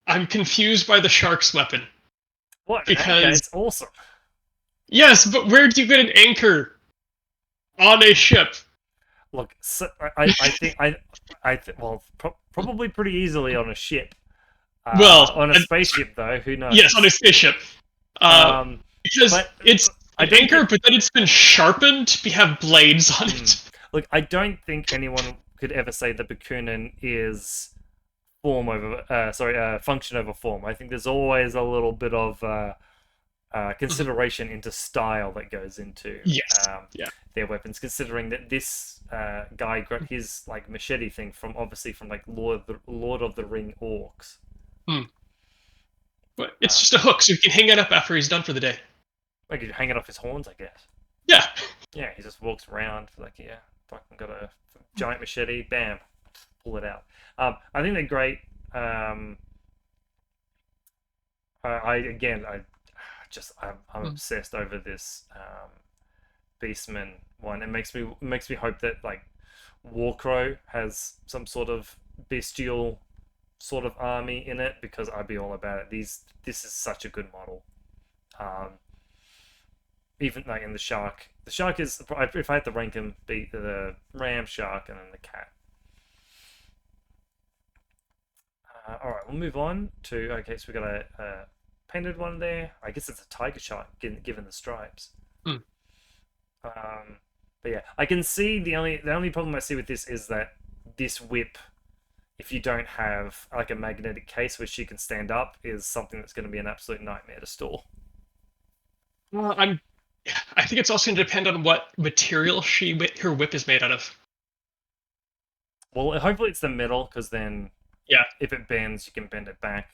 I'm confused by the shark's weapon What, an anchor? because It's awesome. yes, but where do you get an anchor on a ship? Look, so, I think well, probably pretty easily on a ship. Well, On a spaceship though, who yes, on a knows? spaceship. Uh, Um, because but it's I an don't anchor, think. but then it's been sharpened to have blades on Mm, it. look, I don't think anyone could ever say that Bakunin is function over form. I think there's always a little bit of Mhm. consideration into style that goes into Yes. Yeah. their weapons. Considering that this guy got his like machete thing from obviously from like Lord of the Ring orcs. Hmm. But it's Uh, just a hook, so he can hang it up after he's done for the day. like he'd hang it off his horns, I guess. Yeah. Yeah, he just walks around like, yeah, fucking got a giant machete, bam, pull it out. I think they're great. Um, I again, I'm Mhm. obsessed over this Beastman one. It makes me hope that like Warcrow has some sort of bestial sort of army in it because I'd be all about it. This is such a good model. Um, Even like in the shark is if I had to rank them, be the ram, shark, and then the cat. All right, we'll move on to okay. So we got a painted one there. I guess it's a tiger shark given the stripes. Hmm. But yeah, I can see the only problem I see with this is that this whip, if you don't have like a magnetic case which she can stand up, is something that's going to be an absolute nightmare to store. Well, I think it's also going to depend on what material her whip is made out of. Well, hopefully it's the metal because then Yeah. if it bends, you can bend it back.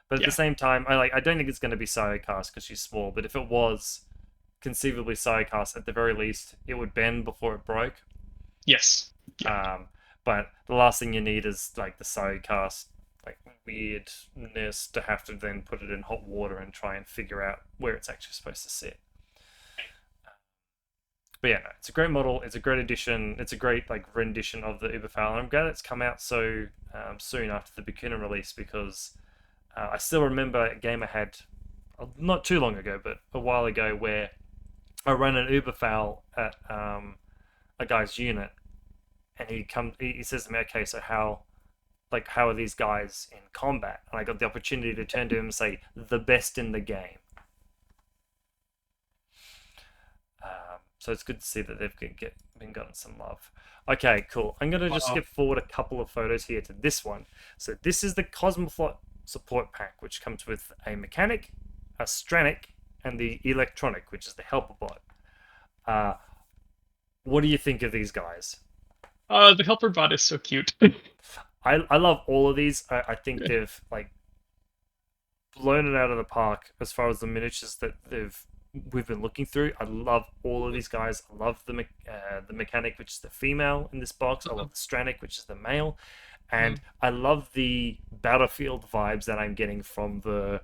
But at the Yeah. same time, I don't think it's going to be Psyocast because she's small. But if it was conceivably Psyocast, at the very least, it would bend before it broke. Yes. Yeah. Um, but the last thing you need is like the Psyocast like weirdness to have to then put it in hot water and try and figure out where it's actually supposed to sit. But yeah, no, it's a great model. It's a great addition. It's a great like rendition of the Uberfowl. And I'm glad it's come out so soon after the Bakuna release because I still remember a game I had not too long ago, but a while ago, where I ran an Uberfowl at a guy's unit, and he says to me, "Okay, so how are these guys in combat?" And I got the opportunity to turn to him and say, "The best in the game." So it's good to see that they've been gotten some love. Okay, cool. I'm going to just skip forward a couple of photos here to this one. So this is the Cosmoflot support pack, which comes with a mechanic, a stranic, and the electronic, which is the helper bot. What do you think of these guys? The helper bot is so cute. I love all of these. I think they've like blown it out of the park as far as the miniatures that we've been looking through. I love all of these guys. I love the mechanic, which is the female in this box. I love the stranic, which is the male, and I love the battlefield vibes that I'm getting from the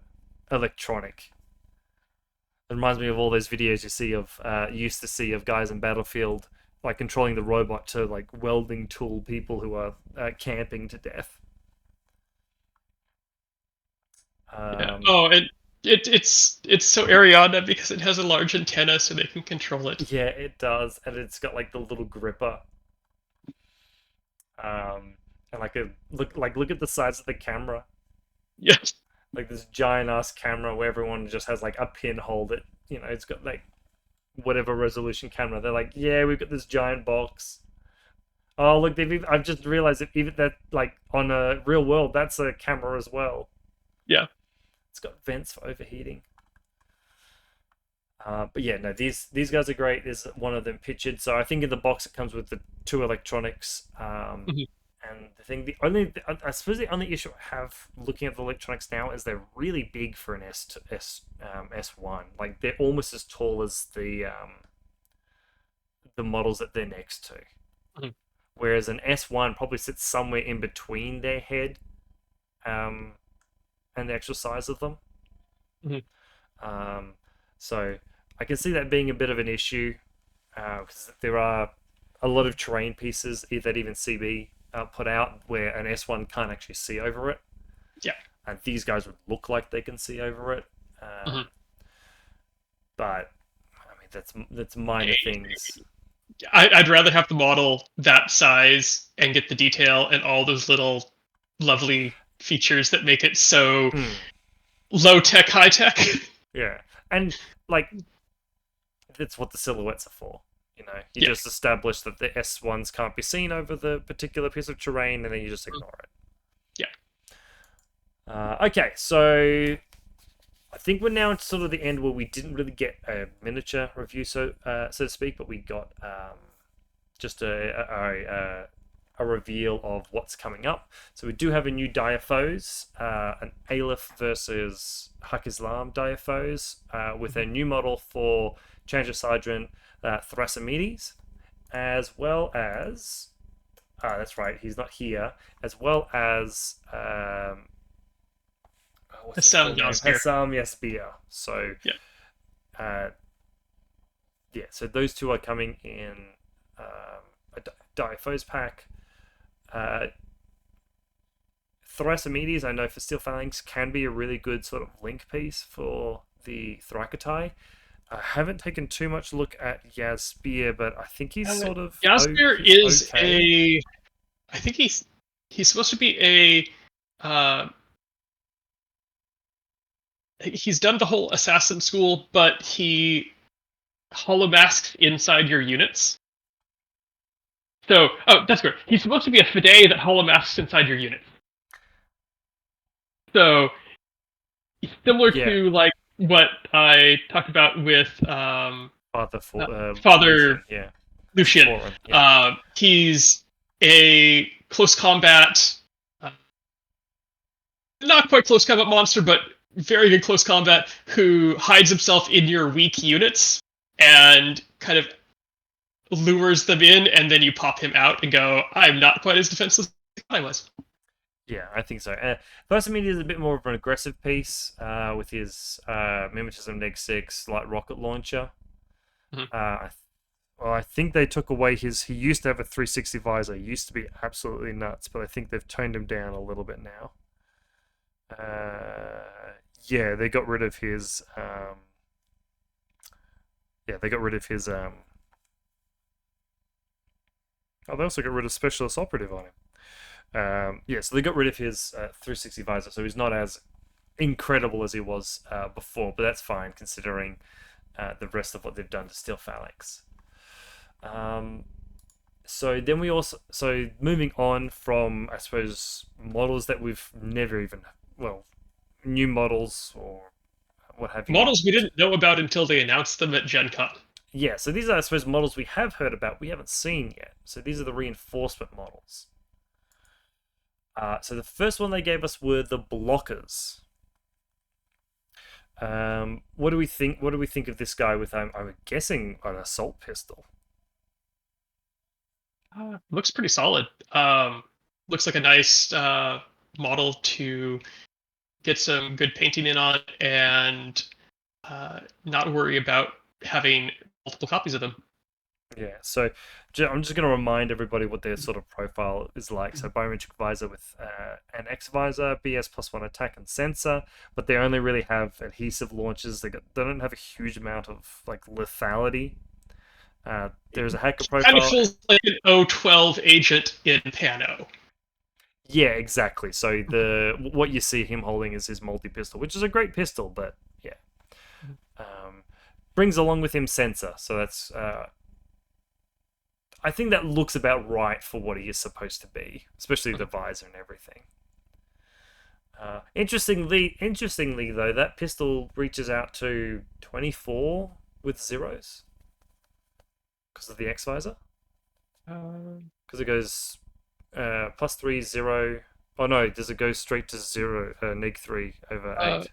electronic. It reminds me of all those videos you used to see of guys in Battlefield like controlling the robot to like welding tool people who are camping to death. Yeah. Oh, it's so Ariana because it has a large antenna, so they can control it. Yeah, it does, and it's got like the little gripper. And look at the size of the camera. Yes. Like this giant ass camera where everyone just has like a pinhole that it's got like whatever resolution camera. They're like, yeah, we've got this giant box. Oh look, I've just realized that even that like on a real world, that's a camera as well. Yeah. It's got vents for overheating. But yeah, no, these guys are great. There's one of them pictured. So I think in the box it comes with the two electronics. And I suppose the only issue I have looking at the electronics now is they're really big for an S1. Like they're almost as tall as the models that they're next to. Whereas an S1 probably sits somewhere in between their head and the actual size of them. So I can see that being a bit of an issue because there are a lot of terrain pieces that even CB put out where an S1 can't actually see over it. Yeah. And these guys would look like they can see over it. But I mean, that's minor things. I'd rather have the model that size and get the detail and all those little lovely features that make it so low tech, high tech. Yeah, and like that's what the silhouettes are for. You just establish that the S1s can't be seen over the particular piece of terrain, and then you just ignore it. Yeah. Okay, so I think we're now at sort of the end where we didn't really get a miniature review, so to speak, but we got just a reveal of what's coming up. So we do have a new Diaphos, an Aleph versus Hak Islam Diaphos, with a new model for Changer Sergeant Thrasymedes, as well as that's right, he's not here, as well as Hassam Yasbir. So yeah. So those two are coming in a Diaphos pack. Thrasymedes, I know for Steel Phalanx, can be a really good sort of link piece for the Thrakitai. I haven't taken too much look at Yasbir, but I think he's sort of Yasbir is okay. I think he's supposed to be he's done the whole assassin school, but he holomasks inside your units. So, that's great. He's supposed to be a Fidei that holomasks inside your units. So, similar to like what I talked about with Father Lucian. He's a close combat, not quite close combat monster, but very good close combat who hides himself in your weak units and kind of lures them in, and then you pop him out and go, I'm not quite as defenseless as I was. Yeah, I think so. Thrasymedes is a bit more of an aggressive piece with his Mimetism Neg 6 light rocket launcher. Well, I think they took away his. He used to have a 360 visor. He used to be absolutely nuts, but I think they've toned him down a little bit now. Yeah, they got rid of his. Yeah, they got rid of his. Oh, they also got rid of specialist operative on him. Yeah, so they got rid of his 360 visor, so he's not as incredible as he was before, but that's fine considering the rest of what they've done to Steel Phalanx. Um, so then we also, so moving on from, I suppose, models that we've never even, well, new models or what have you. Models we didn't know about until they announced them at Gen Con. Yeah, so these are, I suppose, models we have heard about, we haven't seen yet. So these are the reinforcement models. So the first one they gave us were the blockers. What do we think? What do we think of this guy with, I'm guessing, an assault pistol? Looks pretty solid. Looks like a nice model to get some good painting in on and not worry about having multiple copies of them. Yeah, so I'm just going to remind everybody what their sort of profile is like. So biometric visor with an X visor, BS +1 attack and sensor, but they only really have adhesive launches. They don't have a huge amount of like lethality. There's a hacker Kind of profile. feels like an O12 agent in Pano. Yeah, exactly. So the what you see him holding is his multi pistol, which is a great pistol, but yeah, um, brings along with him sensor. So that's I think that looks about right for what he is supposed to be, especially the visor and everything. Interestingly though, that pistol reaches out to 24 with zeros because of the X visor. Because it goes +3 0. Oh no, does it go straight to zero? -3 over Uh, 8.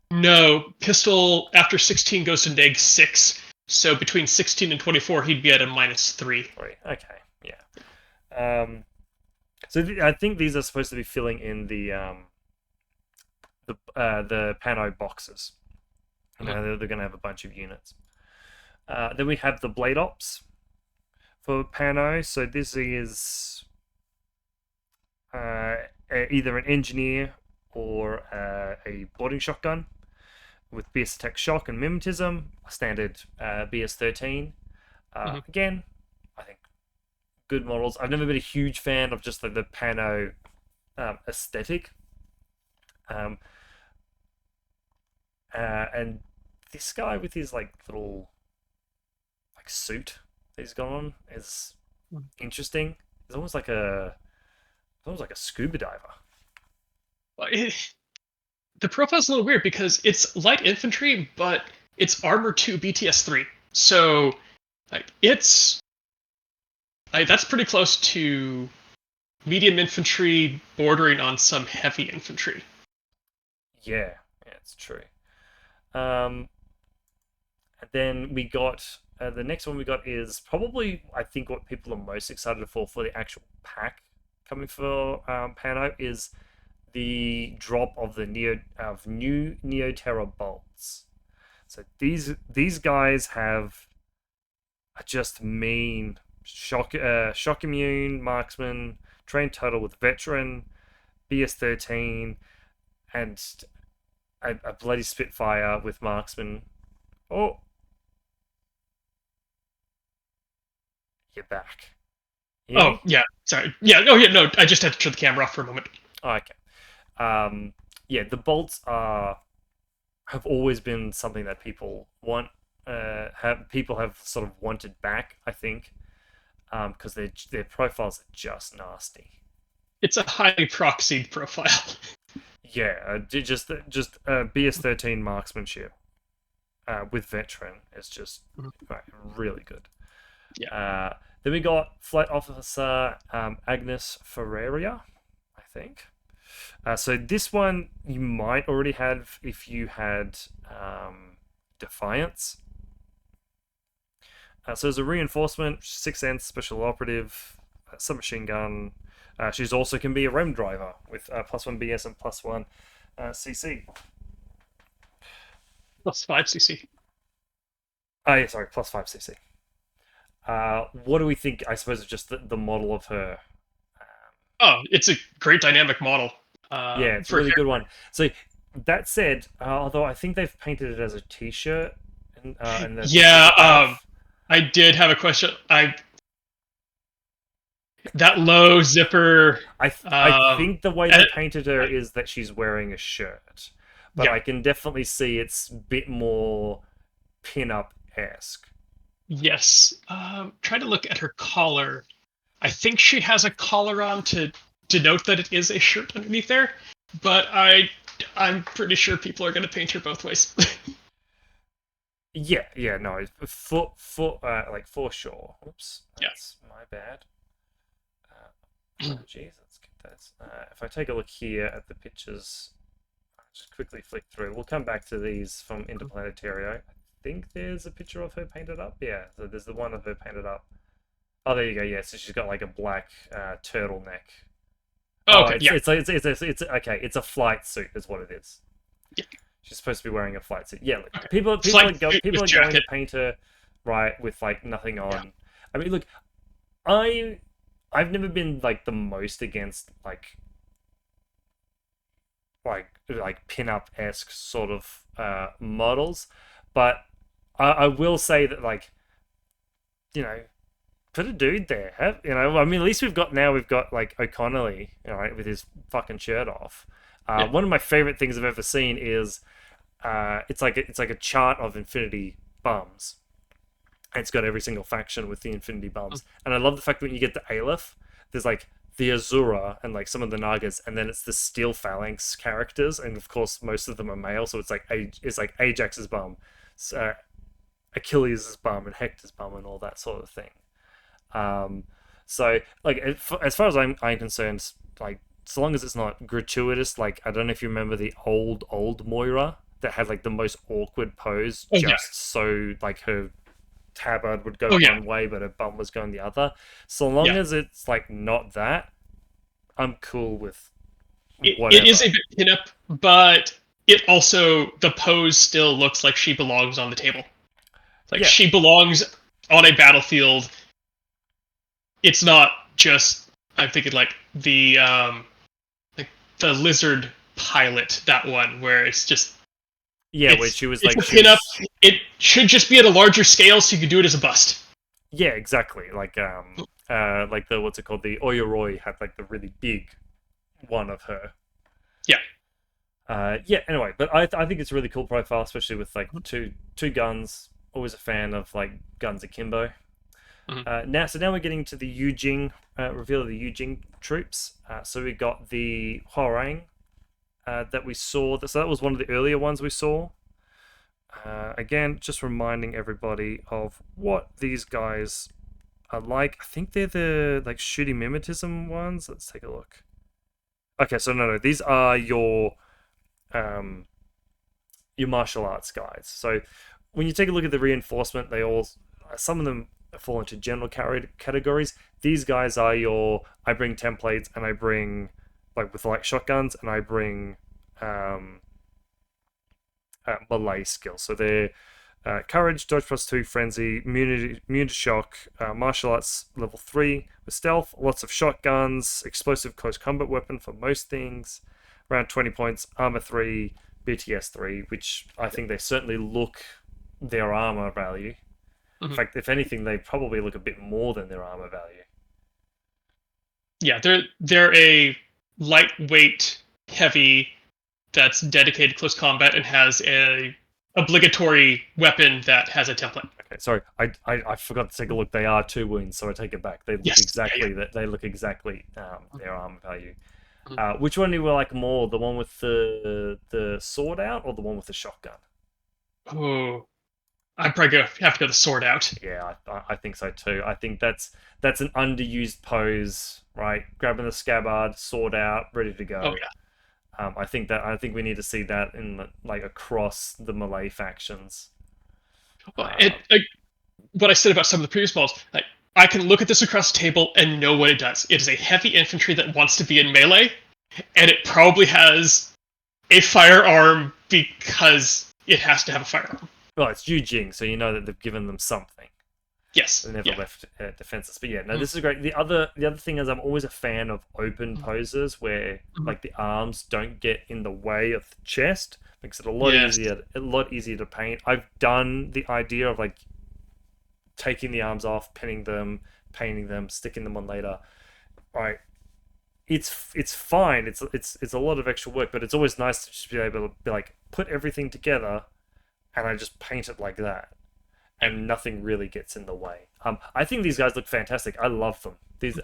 no, pistol after 16 goes to -6. So between 16 and 24, he'd be at a -3. 3. Okay, yeah. So I think these are supposed to be filling in the Pano boxes. Now they're going to have a bunch of units. Then we have the Blade Ops for Pano. So this is either an engineer or a boarding shotgun with BS attack shock and mimetism, a standard BS13. Again, I think good models. I've never been a huge fan of just the Pano aesthetic. And this guy with his like little like suit that he's got on is interesting. It's almost like a scuba diver. The profile's a little weird because it's light infantry, but it's armor 2 BTS3. So it's that's pretty close to medium infantry bordering on some heavy infantry. Yeah, it's true. And then we got the next one we got is probably I think what people are most excited for the actual pack coming for Pano is the drop of the new Neoterra bolts. So these guys have just mean shock immune marksman, trained total with veteran, BS13, and a bloody Spitfire with marksman. Oh, you're back. Oh yeah, sorry. Yeah, oh yeah, no, I just had to turn the camera off for a moment. Oh, okay. Yeah, the bolts have always been something that people want. Have sort of wanted back. I think because their profiles are just nasty. It's a highly proxied profile. Yeah, just BS13 marksmanship with veteran is just really good. Yeah. Then we got Flight Officer Agnes Ferreira, I think. So this one you might already have if you had Defiance. So as a reinforcement, 6 special operative, submachine gun. She's also can be a REM driver with +1 BS and +1 CC. +5 CC. Oh yeah, sorry, +5 CC. What do we think? I suppose of just the model of her. Oh, it's a great dynamic model. Yeah, it's a For really good one. So that said, although I think they've painted it as a T-shirt in the pictures yeah, above. I did have a question. That low zipper. I think the way they And, painted her is that she's wearing a shirt, but yeah, I can definitely see it's a bit more pin-up esque. yes. Try to look at her collar. I think she has a collar on to denote that it is a shirt underneath there, but I'm pretty sure people are going to paint her both ways. Yeah, yeah, no, like for sure. Oops, Yeah. that's my bad. Oh, jeez, let's get that. If I take a look here at the pictures, I'll just quickly flick through. We'll come back to these from Interplanterio. I think there's a picture of her painted up. Yeah, so there's the one of her painted up. Oh, there you go. Yeah, so she's got like a black turtleneck. Oh, Oh, okay, yeah, it's okay. It's a flight suit, is what it is. yeah. She's supposed to be wearing a flight suit. Yeah, look, Okay. people Flight suit people with are going to jacket. paint her right with like nothing Yeah. on. I mean, look, I I've never been like the most against like pin-up esque sort of models, but I will say that like you know put a dude there. I mean, at least we've got like O'Connelly, with his fucking shirt off. Yeah. One of my favorite things I've ever seen is it's like a chart of Infinity bums. And it's got every single faction with the Infinity bums, and I love the fact that when you get the Aleph, there's like the Azura and like some of the Nagas, and then it's the Steel Phalanx characters, and of course most of them are male, so it's like Ajax's bum, uh, Achilles' bum, and Hector's bum, and all that sort of thing. Um, so like as far as I'm concerned, like so long as it's not gratuitous, like I don't know if you remember the old Moira that had like the most awkward pose, Oh yeah. just so like her tabard would go Oh yeah. one way but her bum was going the other. So long Yeah. as it's like not that, I'm cool with It is whatever. a bit pinup, but it also the pose still looks like she belongs on the table. Like Yeah, she belongs on a battlefield. It's not just I'm thinking like the lizard pilot, that one where it's just yeah, where she was it's like a she pinup. was It should just be at a larger scale so you could do it as a bust. yeah, exactly. Like the what's it called? The Oyuroi had like the really big one of her. Yeah. Yeah. Anyway, but I think it's a really cool profile, especially with like two guns. Always a fan of like guns akimbo. Mhm. Now we're getting to the Yujing reveal of the Yujing troops. So we got the Hwoarang that we saw. So that was one of the earlier ones we saw. Again, just reminding everybody of what these guys are like. I think they're the like shooting mimetism ones. Let's take a look. Okay, so no, these are um your martial arts guys. So when you take a look at the reinforcement, they all some of them fall into general categories. These guys are your I bring templates and I bring like with light shotguns and I bring melee skills. So they're courage, dodge +2, frenzy, immune to shock, martial arts level 3 with stealth, lots of shotguns, explosive close combat weapon for most things, around 20 points, armor 3, BTS 3, which I think they certainly look their armor value. In Mhm. fact, if anything, they probably look a bit more than their armor value. Yeah, they're a lightweight, heavy that's dedicated to close combat and has a obligatory weapon that has a template. Okay, sorry, I forgot to take a look. They are 2 wounds, so I take it back. They look Yes. Yeah. Yeah. exactly that. They look exactly their armor value. Mhm. Which one do you like more? The one with the sword out, or the one with the shotgun? Oh, I'd probably have to go the sword out. Yeah, I think so too. I think that's an underused pose, right? Grabbing the scabbard, sword out, ready to Oh go. yeah. I think we need to see that in like across the melee factions. Well, Um, what I said about some of the previous balls, like I can look at this across the table and know what it does. It is a heavy infantry that wants to be in melee, and it probably has a firearm because it has to have a firearm. well, it's Yu Jing, so you know that they've given them something. Yes. They never Yeah. left defenses. But yeah, no, Mm, this is great. The other thing is I'm always a fan of open mm, poses where mm. like the arms don't get in the way of the chest. Makes it Yes. a lot easier to paint. I've done the idea of like taking the arms off, pinning them, painting them, sticking them on later. Right, it's fine. It's a lot of extra work, but it's always nice to just be able to be like put everything together, and I just paint it like that, Yep. and nothing really gets in the way. I think these guys look fantastic. I love them.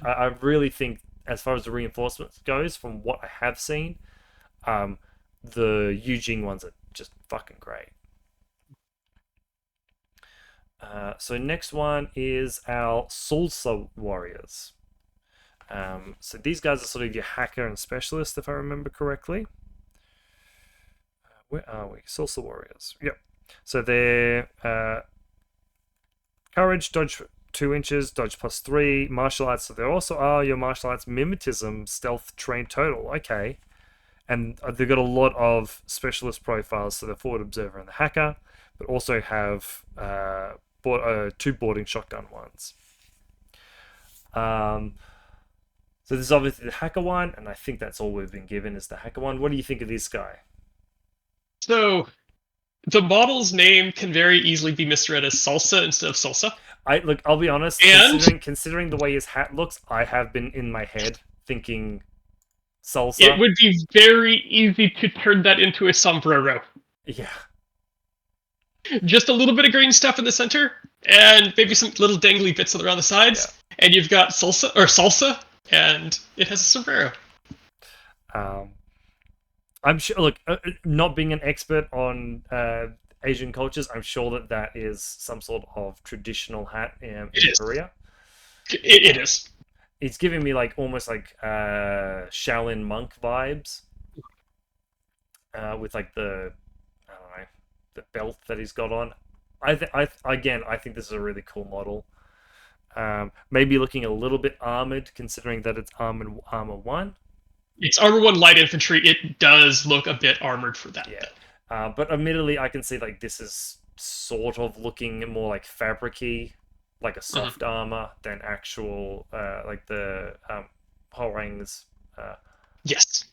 I really think, as far as the reinforcements goes, from what I have seen, um, the Eugene ones are just fucking great. So next one is our Salsa Warriors. So these guys are sort of your hacker and specialist, if I remember correctly. Where are we? Salsa Warriors. Yep. So they're courage, dodge 2 inches, dodge +3, martial arts. So they also are your martial arts, mimetism, stealth, train total. Okay. And they've got a lot of specialist profiles. So the forward observer and the hacker, but also have two boarding shotgun ones. So this is obviously the hacker one, and I think that's all we've been given is the hacker one. What do you think of this guy? So the model's name can very easily be misread as salsa instead of salsa. I look. I'll be honest. And Considering the way his hat looks, I have been in my head thinking it salsa. would be very easy to turn that into a sombrero. Yeah, Just a little bit of green stuff in the center, and maybe some little dangly bits around the yeah. sides, and you've got salsa, and it has a sombrero. Um, I'm sure. Look, not being an expert on Asian cultures, I'm sure that that is some sort of traditional hat It in is. Korea. It is. It's giving me like almost like Shaolin monk vibes, with like the I don't know the belt that he's got on. I think this is a really cool model. Maybe looking a little bit armored, considering that it's armor one. It's armor one light infantry. It does look a bit armored for that, Yeah, though. but admittedly, I can see like this is sort of looking more like fabricy, like a Mhm. soft armor than actual like the Hwoarang's Yes.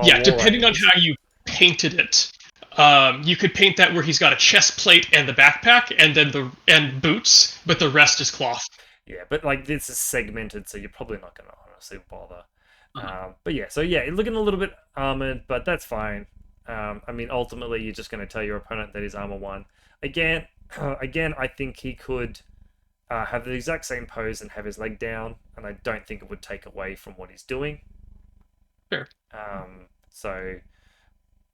Yeah, depending on Hwoarang's. how you painted it, you could paint that where he's got a chest plate and the backpack, and then and boots, but the rest is cloth. Yeah, but like this is segmented, so you're probably not gonna honestly bother. Mhm. But yeah, so yeah, looking a little bit armored, but that's fine. I mean, ultimately, you're just gonna tell your opponent that he's armor one. Again, again, I think he could have the exact same pose and have his leg down, and I don't think it would take away from what he's doing. Sure. So,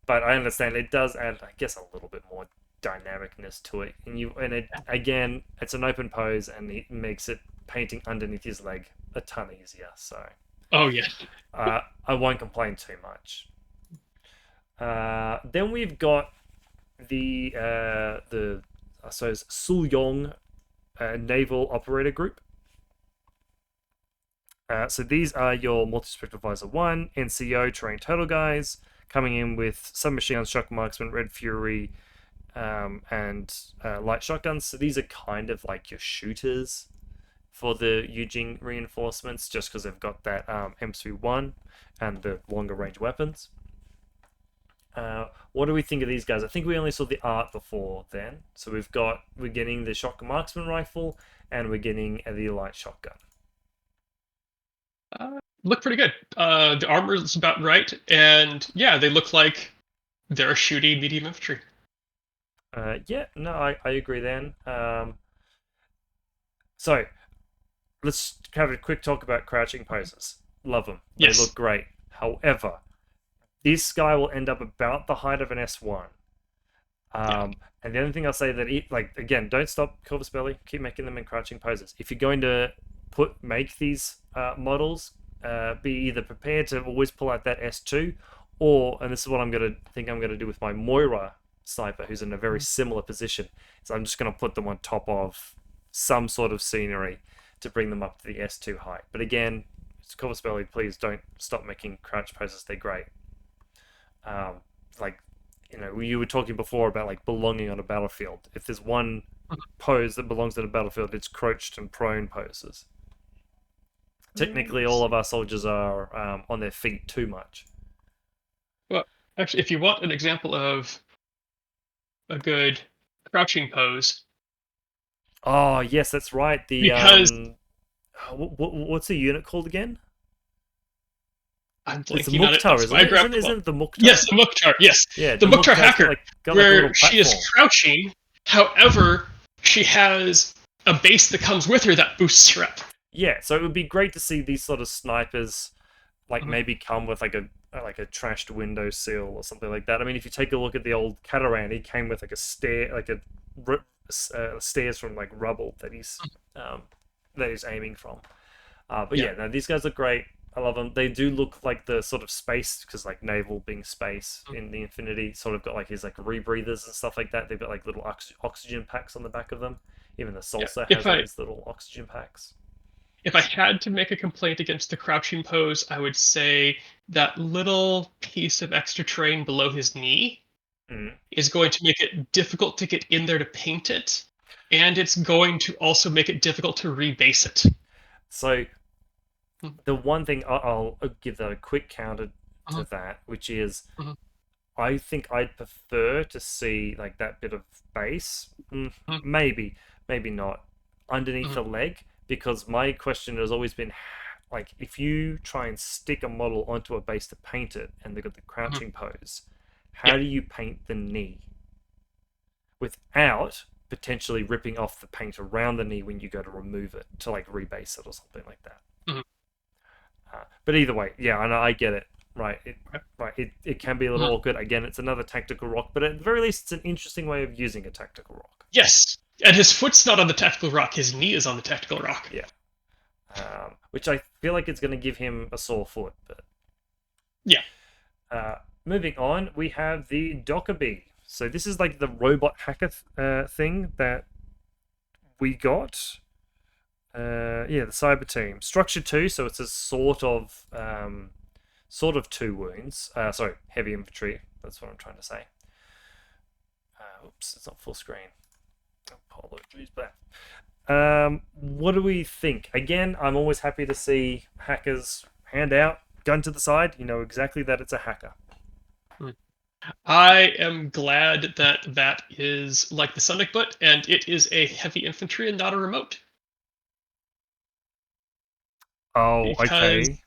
but I understand it does add, I guess, a little bit more dynamicness to it. And it again, it's an open pose, and it makes it painting underneath his leg a ton easier. So, Oh yeah. I won't complain too much. Then we've got the I suppose Sulyong Naval Operator Group. So these are your multi-spectral visor 1, NCO, trained total guys, coming in with submachine guns, shock marksman, red fury, and light shotguns. So these are kind of like your shooters for the Eugene reinforcements, just because they've got that M31 and the longer range weapons. What do we think of these guys? I think we only saw the art before then. So we're getting the shotgun marksman rifle, and we're getting the light shotgun. Look pretty good. The armor is about right, and yeah, they look like they're a shooty medium infantry. Yeah, no, I agree then. So let's have a quick talk about crouching poses. Love them. They Yes. look great. However, this guy will end up about the height of an S1. Yeah. And the only thing I'll say that like again, don't stop Corvus Belly. Keep making them in crouching poses. If you're going to make these models, be either prepared to always pull out that S2, or and this is what I'm gonna do with my Moira sniper, who's in a very similar position. So I'm just gonna put them on top of some sort of scenery to bring them up to the S2 height. But again, Corvus Belly, please don't stop making crouch poses. They're great. Like you were talking before about like belonging on a battlefield. If there's one pose that belongs in a battlefield. It's crouched and prone poses. Technically, all Yes. of our soldiers are on their feet too much. Well, actually, if you want an example of a good crouching pose, Oh yes, that's right. The because what's the unit called again? I'm It's a blanking on it. Mukhtar, That's isn't why I it? grabbed Isn't the isn't it the Mukhtar? Yes, the Mukhtar. Yes, Yeah, the the Mukhtar Mukhtar's got hacker, like a little where she is platform. crouching. However, she has a base that comes with her that boosts her up. Yeah, so it would be great to see these sort of snipers like Mhm, maybe come with like a trashed window sill or something like that. I mean, if you take a look at the old Cataran, he came with like a stair, like stairs from like rubble um, that he's aiming from. But yeah. yeah, no, these guys look great. I love them. They do look like the sort of space, because like naval being space Mhm, in the Infinity, sort of got like his like rebreathers and stuff like that. They've got like little oxygen packs on the back of them. Even the yeah. Salsa If has like I his little oxygen packs. if I had to make a complaint against the crouching pose, I would say that little piece of extra terrain below his knee Mm. is going to make it difficult to get in there to paint it, and it's going to also make it difficult to rebase it. So Mhm, the one thing I'll give that a quick counter to mhm, that, which is mhm, I think I'd prefer to see like that bit of base, mhm, maybe, maybe not, underneath mhm, the leg, because my question has always been like if you try and stick a model onto a base to paint it and they've got the mhm. crouching pose, Yeah. how do you paint the knee without potentially ripping off the paint around the knee when you go to remove it to like rebase it or something like that? Mhm, But either way, yeah, I get it. Right, okay, it can be a little mhm. awkward. Again, it's another tactical rock, but at the very least, it's an interesting way of using a tactical rock. Yes. And his foot's not on the tactical rock, his knee is on the tactical rock. Yeah, which I feel like it's going to give him a sore foot. But Yeah. uh, moving on, we have the Dockerbee. So this is like the robot hacker thing that we got. Yeah, the cyber team structure two. So it's a sort of two wounds. Sorry, heavy infantry. That's what I'm trying to say. Oops, it's not full screen. Apologies, but what do we think? Again, I'm always happy to see hackers hand out, gun to the side. You know exactly that it's a hacker. Mm. I am glad that that is like the Sonic Butt, and it is a heavy infantry and not a remote. Oh, Because okay.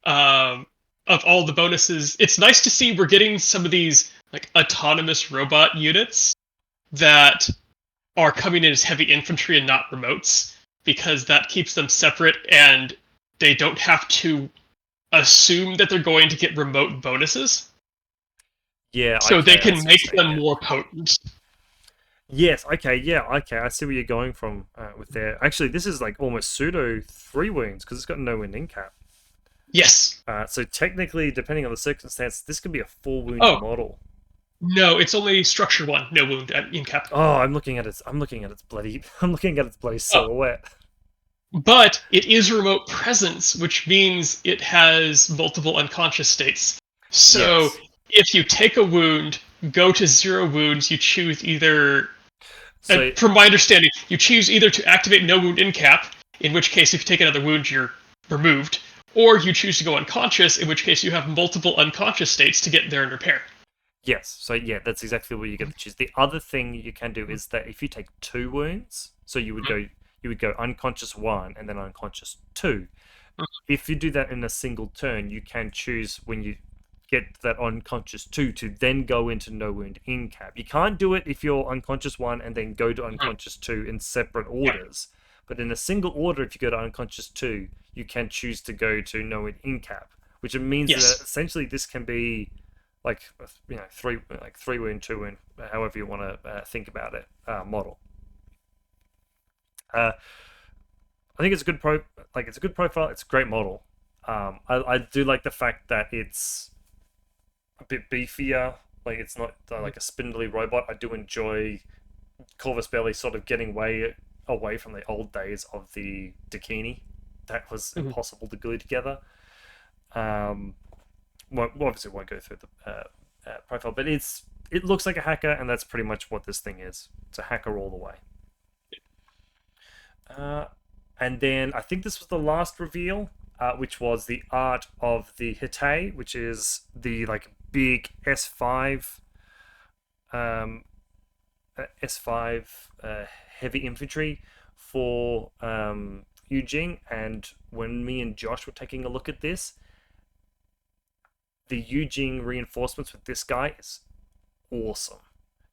um, of all the bonuses, it's nice to see we're getting some of these like autonomous robot units that are coming in as heavy infantry and not remotes, because that keeps them separate and they don't have to assume that they're going to get remote bonuses. Yeah, So they okay. I can see what make you're saying. them Yeah. more potent. Yes. Okay. Yeah. Okay. I see where you're going from with there. Actually, this is like almost pseudo three wounds because it's got no wound in cap. Yes. So technically, depending on the circumstance, this could be a four wound Oh, model. no, it's only structure one, no wound in cap. Oh, I'm looking at its. I'm looking at its bloody. I'm looking at its bloody Oh, silhouette. but it is remote presence, which means it has multiple unconscious states. So Yes. if you take a wound, go to zero wounds, you choose either. So From my understanding, you choose either to activate no wound in cap, in which case if you take another wound, you're removed, or you choose to go unconscious, in which case you have multiple unconscious states to get there and repair. yes, so yeah, that's exactly what you get to choose. The other thing you can do is that if you take two wounds, so you would go unconscious one and then unconscious two. If you do that in a single turn, you can choose when you get that unconscious two to then go into no wound in cap. You can't do it if you're unconscious one and then go to unconscious two in separate Yeah. orders. But in a single order, if you go to unconscious two, you can choose to go to no wound in cap, which means that Yes. essentially this can be like three wound, two wound, however you want to think about it model. Uh, I think it's a good it's a good profile. It's a great model. I do like the fact that it's a bit beefier. Like it's not like a spindly robot. I do enjoy Corvus Belly sort of getting away from the old days of the Dakini. That was Mhm. impossible to glue together. Um, well, obviously won't go through the profile, but it looks like a hacker, and that's pretty much what this thing is. It's a hacker all the way. Uh, and then I think this was the last reveal, which was the art of the Hitei, which is the like big S5 um, S5 heavy infantry for Eugene. And when me and Josh were taking a look at this, the Eugene reinforcements with this guy is awesome.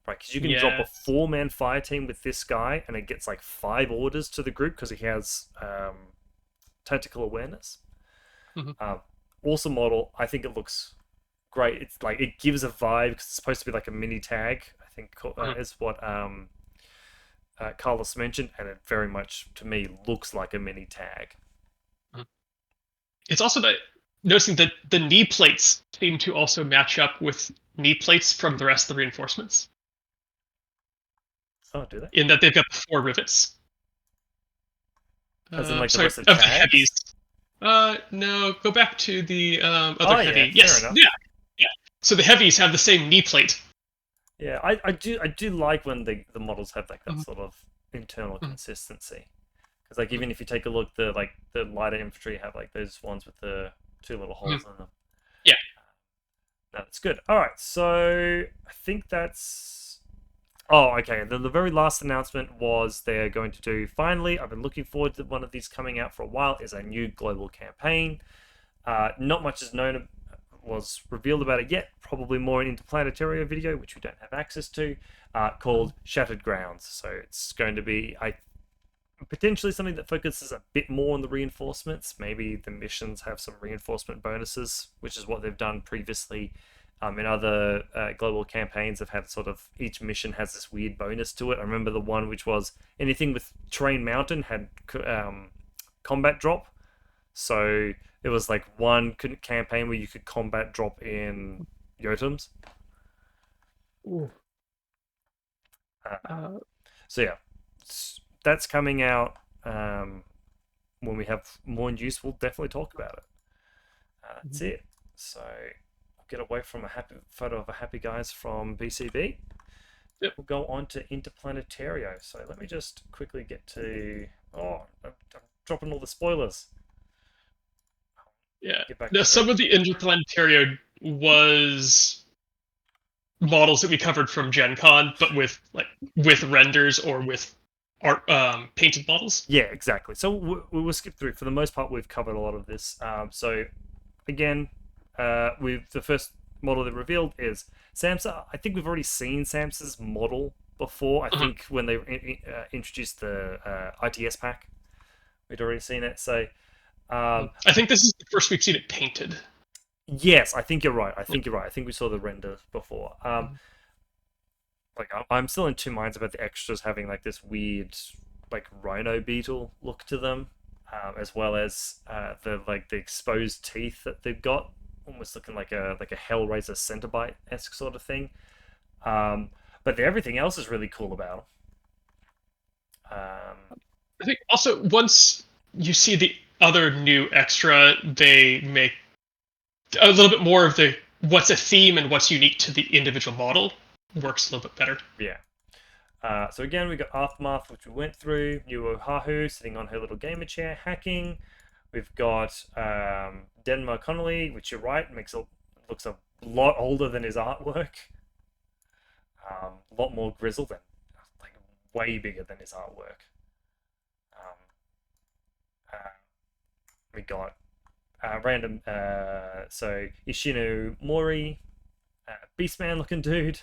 Right, because you can drop a Yeah. 4-man fire team with this guy, and it gets like 5 orders to the group because he has tactical awareness. Mhm. Um, awesome model. I think it looks great. It's like it gives a vibe because it's supposed to be like a mini tag. I think Mhm. is what Carlos mentioned, and it very much to me looks like a mini tag. Mhm. It's also that noticing that the knee plates seem to also match up with knee plates from the rest of the reinforcements, Oh, do they? in that they've got the 4 rivets. As in like the Sorry, rest of of the heavies. tags? No, go back to the other Oh yeah, heavy. fair Yes, enough. yeah, yeah. So the heavies have the same knee plate. Yeah, I do like when the models have like that Mhm. sort of internal Mhm. consistency. Because like Mhm. even if you take a look, the lighter infantry have like those ones with the 2 little Mhm. holes in them. Yeah, No, that's good. All right, so I think that's. Oh, okay. The very last announcement was they're going to do. Finally, I've been looking forward to one of these coming out for a while. Is a new global campaign. Not much is known, was revealed about it yet. Probably more in Interplanetario video, which we don't have access to, called Shattered Grounds. So it's going to be, potentially something that focuses a bit more on the reinforcements. Maybe the missions have some reinforcement bonuses, which is what they've done previously. In other global campaigns, have had sort of each mission has this weird bonus to it. I remember the one which was anything with Terrain Mountain had combat drop. So it was like one campaign where you could combat drop in Yotems. Ooh. Uh, Uh, so yeah, that's coming out. When we have more news, we'll definitely talk about it. That's mhm. it. So we'll get away from a happy photo of a happy guys from BCB. Yep. We'll go on to Interplanetario. So let me just quickly get to. Oh, I'm dropping all the spoilers. Yeah. Get back Now, to the. some of the Interplanetario was models that we covered from Gen Con, but with renders or with art painted models. Yeah, exactly. So we will skip through. For the most part, we've covered a lot of this. So again, with the first model that revealed is Samsa. I think we've already seen Samsa's model before. I Mhm. think when they introduced the ITS pack, we'd already seen it. So I think this is the first we've seen it painted. yes, I think you're right. I Yeah. think you're right. I think we saw the render before. Mhm. Like I'm still in 2 minds about the extras having like this weird like rhino beetle look to them, as well as the exposed teeth that they've got, almost looking like a Hellraiser Centibite esque sort of thing. Um, but everything else is really cool about them. I think also once you see the other new extra, they make a little bit more of the what's a theme and what's unique to the individual model works a little bit better. Yeah. So again, we got Aftermath, which we went through. New Oahu sitting on her little gamer chair hacking. We've got Denmark Connolly, which you're right, looks a lot older than his artwork. A lot more grizzled and like way bigger than his artwork. Um, uh, we got random, so Ishino Mori, Beastman looking dude.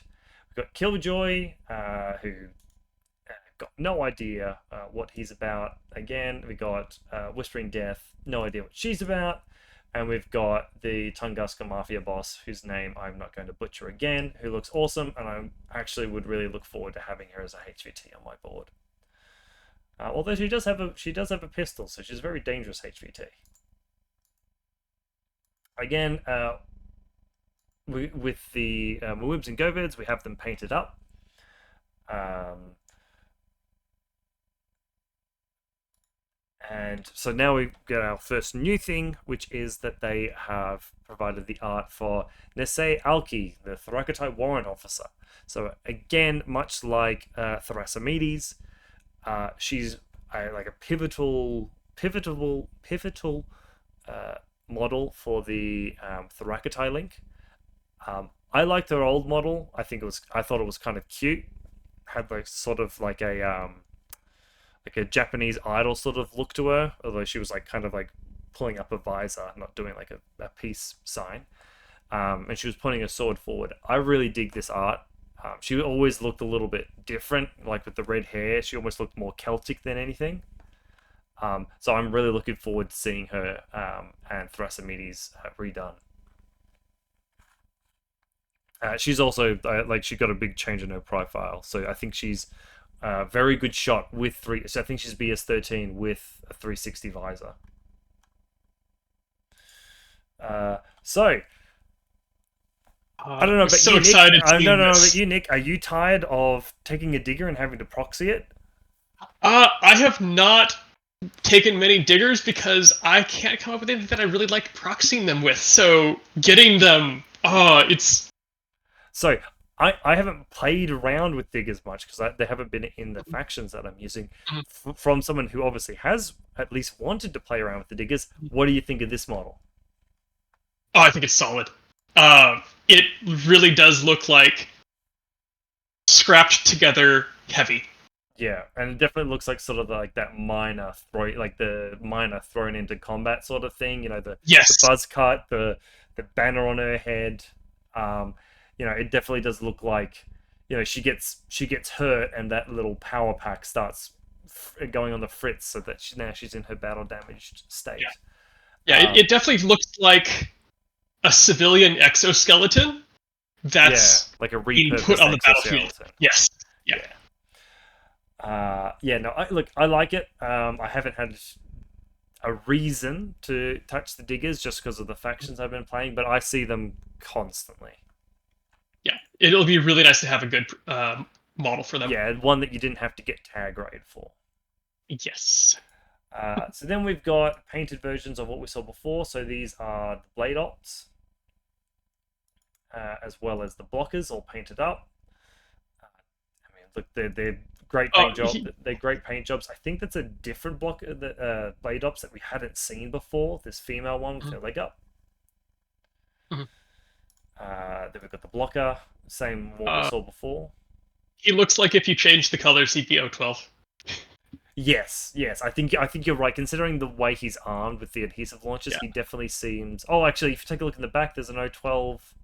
We've got Killjoy, who got no idea what he's about. Again, we got Whispering Death, no idea what she's about. And we've got the Tunguska Mafia boss, whose name I'm not going to butcher again, who looks awesome, and I actually would really look forward to having her as a HVT on my board. Although she does have a pistol, so she's a very dangerous HVT. Again, with the Mawibs and Govids, we have them painted up. Um, And so now we get our first new thing, which is that they have provided the art for Nesei Alki, the Tharakatai warrant officer. So again, much like Thrasymedes, she's like a pivotal uh, model for the Thorakitai link. I liked her old model. I thought it was kind of cute. Had like sort of like a Japanese idol sort of look to her, although she was like kind of like pulling up a visor, not doing like a peace sign. And she was pointing a sword forward. I really dig this art. She always looked a little bit different, like with the red hair. She almost looked more Celtic than anything. So I'm really looking forward to seeing her and Thrasymedes redone. She's also like she got a big change in her profile, so I think she's a very good shot with three. So I think she's BS13 with a 360 visor. So I don't know I'm about so you, Nick. excited I don't seeing know about this. you, Nick. Are you tired of taking a digger and having to proxy it? I have not taken many diggers because I can't come up with anything that I really like proxying them with. So getting them, it's So I haven't played around with diggers much because they haven't been in the factions that I'm using. From someone who obviously has at least wanted to play around with the diggers, what do you think of this model? I think it's solid. It really does look like scrapped together heavy. Yeah, and it definitely looks like sort of like that minor throw, like the minor thrown into combat sort of thing. You know, the Yes. buzz cut, the banner on her head. Um, it definitely does look like, she gets hurt, and that little power pack starts going on the fritz, so that now she's in her battle damaged Yeah. state. Yeah. Um, It definitely looks like a civilian exoskeleton yeah, that's like a being put repurposed on the battlefield. exoskeleton. Yes. Yeah. Yeah. Yeah, no, I like it. I haven't had a reason to touch the diggers just because of the factions I've been playing, but I see them constantly. Yeah. It'll be really nice to have a good model for them. Yeah, one that you didn't have to get tag grade for. Yes. So then we've got painted versions of what we saw before. So these are the blade ops, as well as the blockers, all painted up. I mean, look, they're great Oh, paint job. They're great paint jobs. I think that's a different block, the blade ops that we hadn't seen before. This female one with her leg up. mhm. Then we've got the blocker, same what we Uh, saw before. he looks like if you change the colors, he'd be O12. Yes. I think you're right. Considering the way he's armed with the adhesive launchers, Yeah. he definitely seems. Oh, actually, if you take a look in the back, there's an O12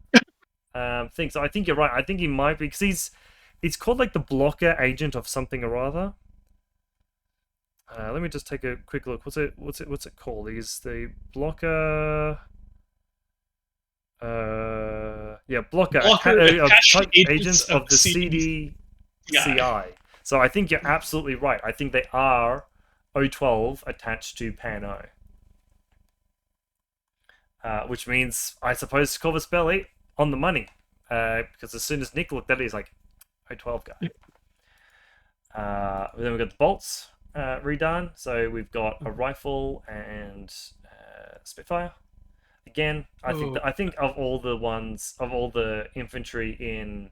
thing. So I think you're right. I think he might be because it's called like the blocker agent of something or other. Let me just take a quick look. What's it called? He's the blocker. Yeah, blocker, Blocker attached agents agents of of the the CDCI. CDCI. So I think you're absolutely right. I think they are O12 attached to Pan O. Which means, I suppose, Corvus Belli on the money. Because as soon as Nick looked at it, he's like, O12 guy. Then we've got the bolts redone. So we've got a rifle and Spitfire. Again, I think of all the infantry in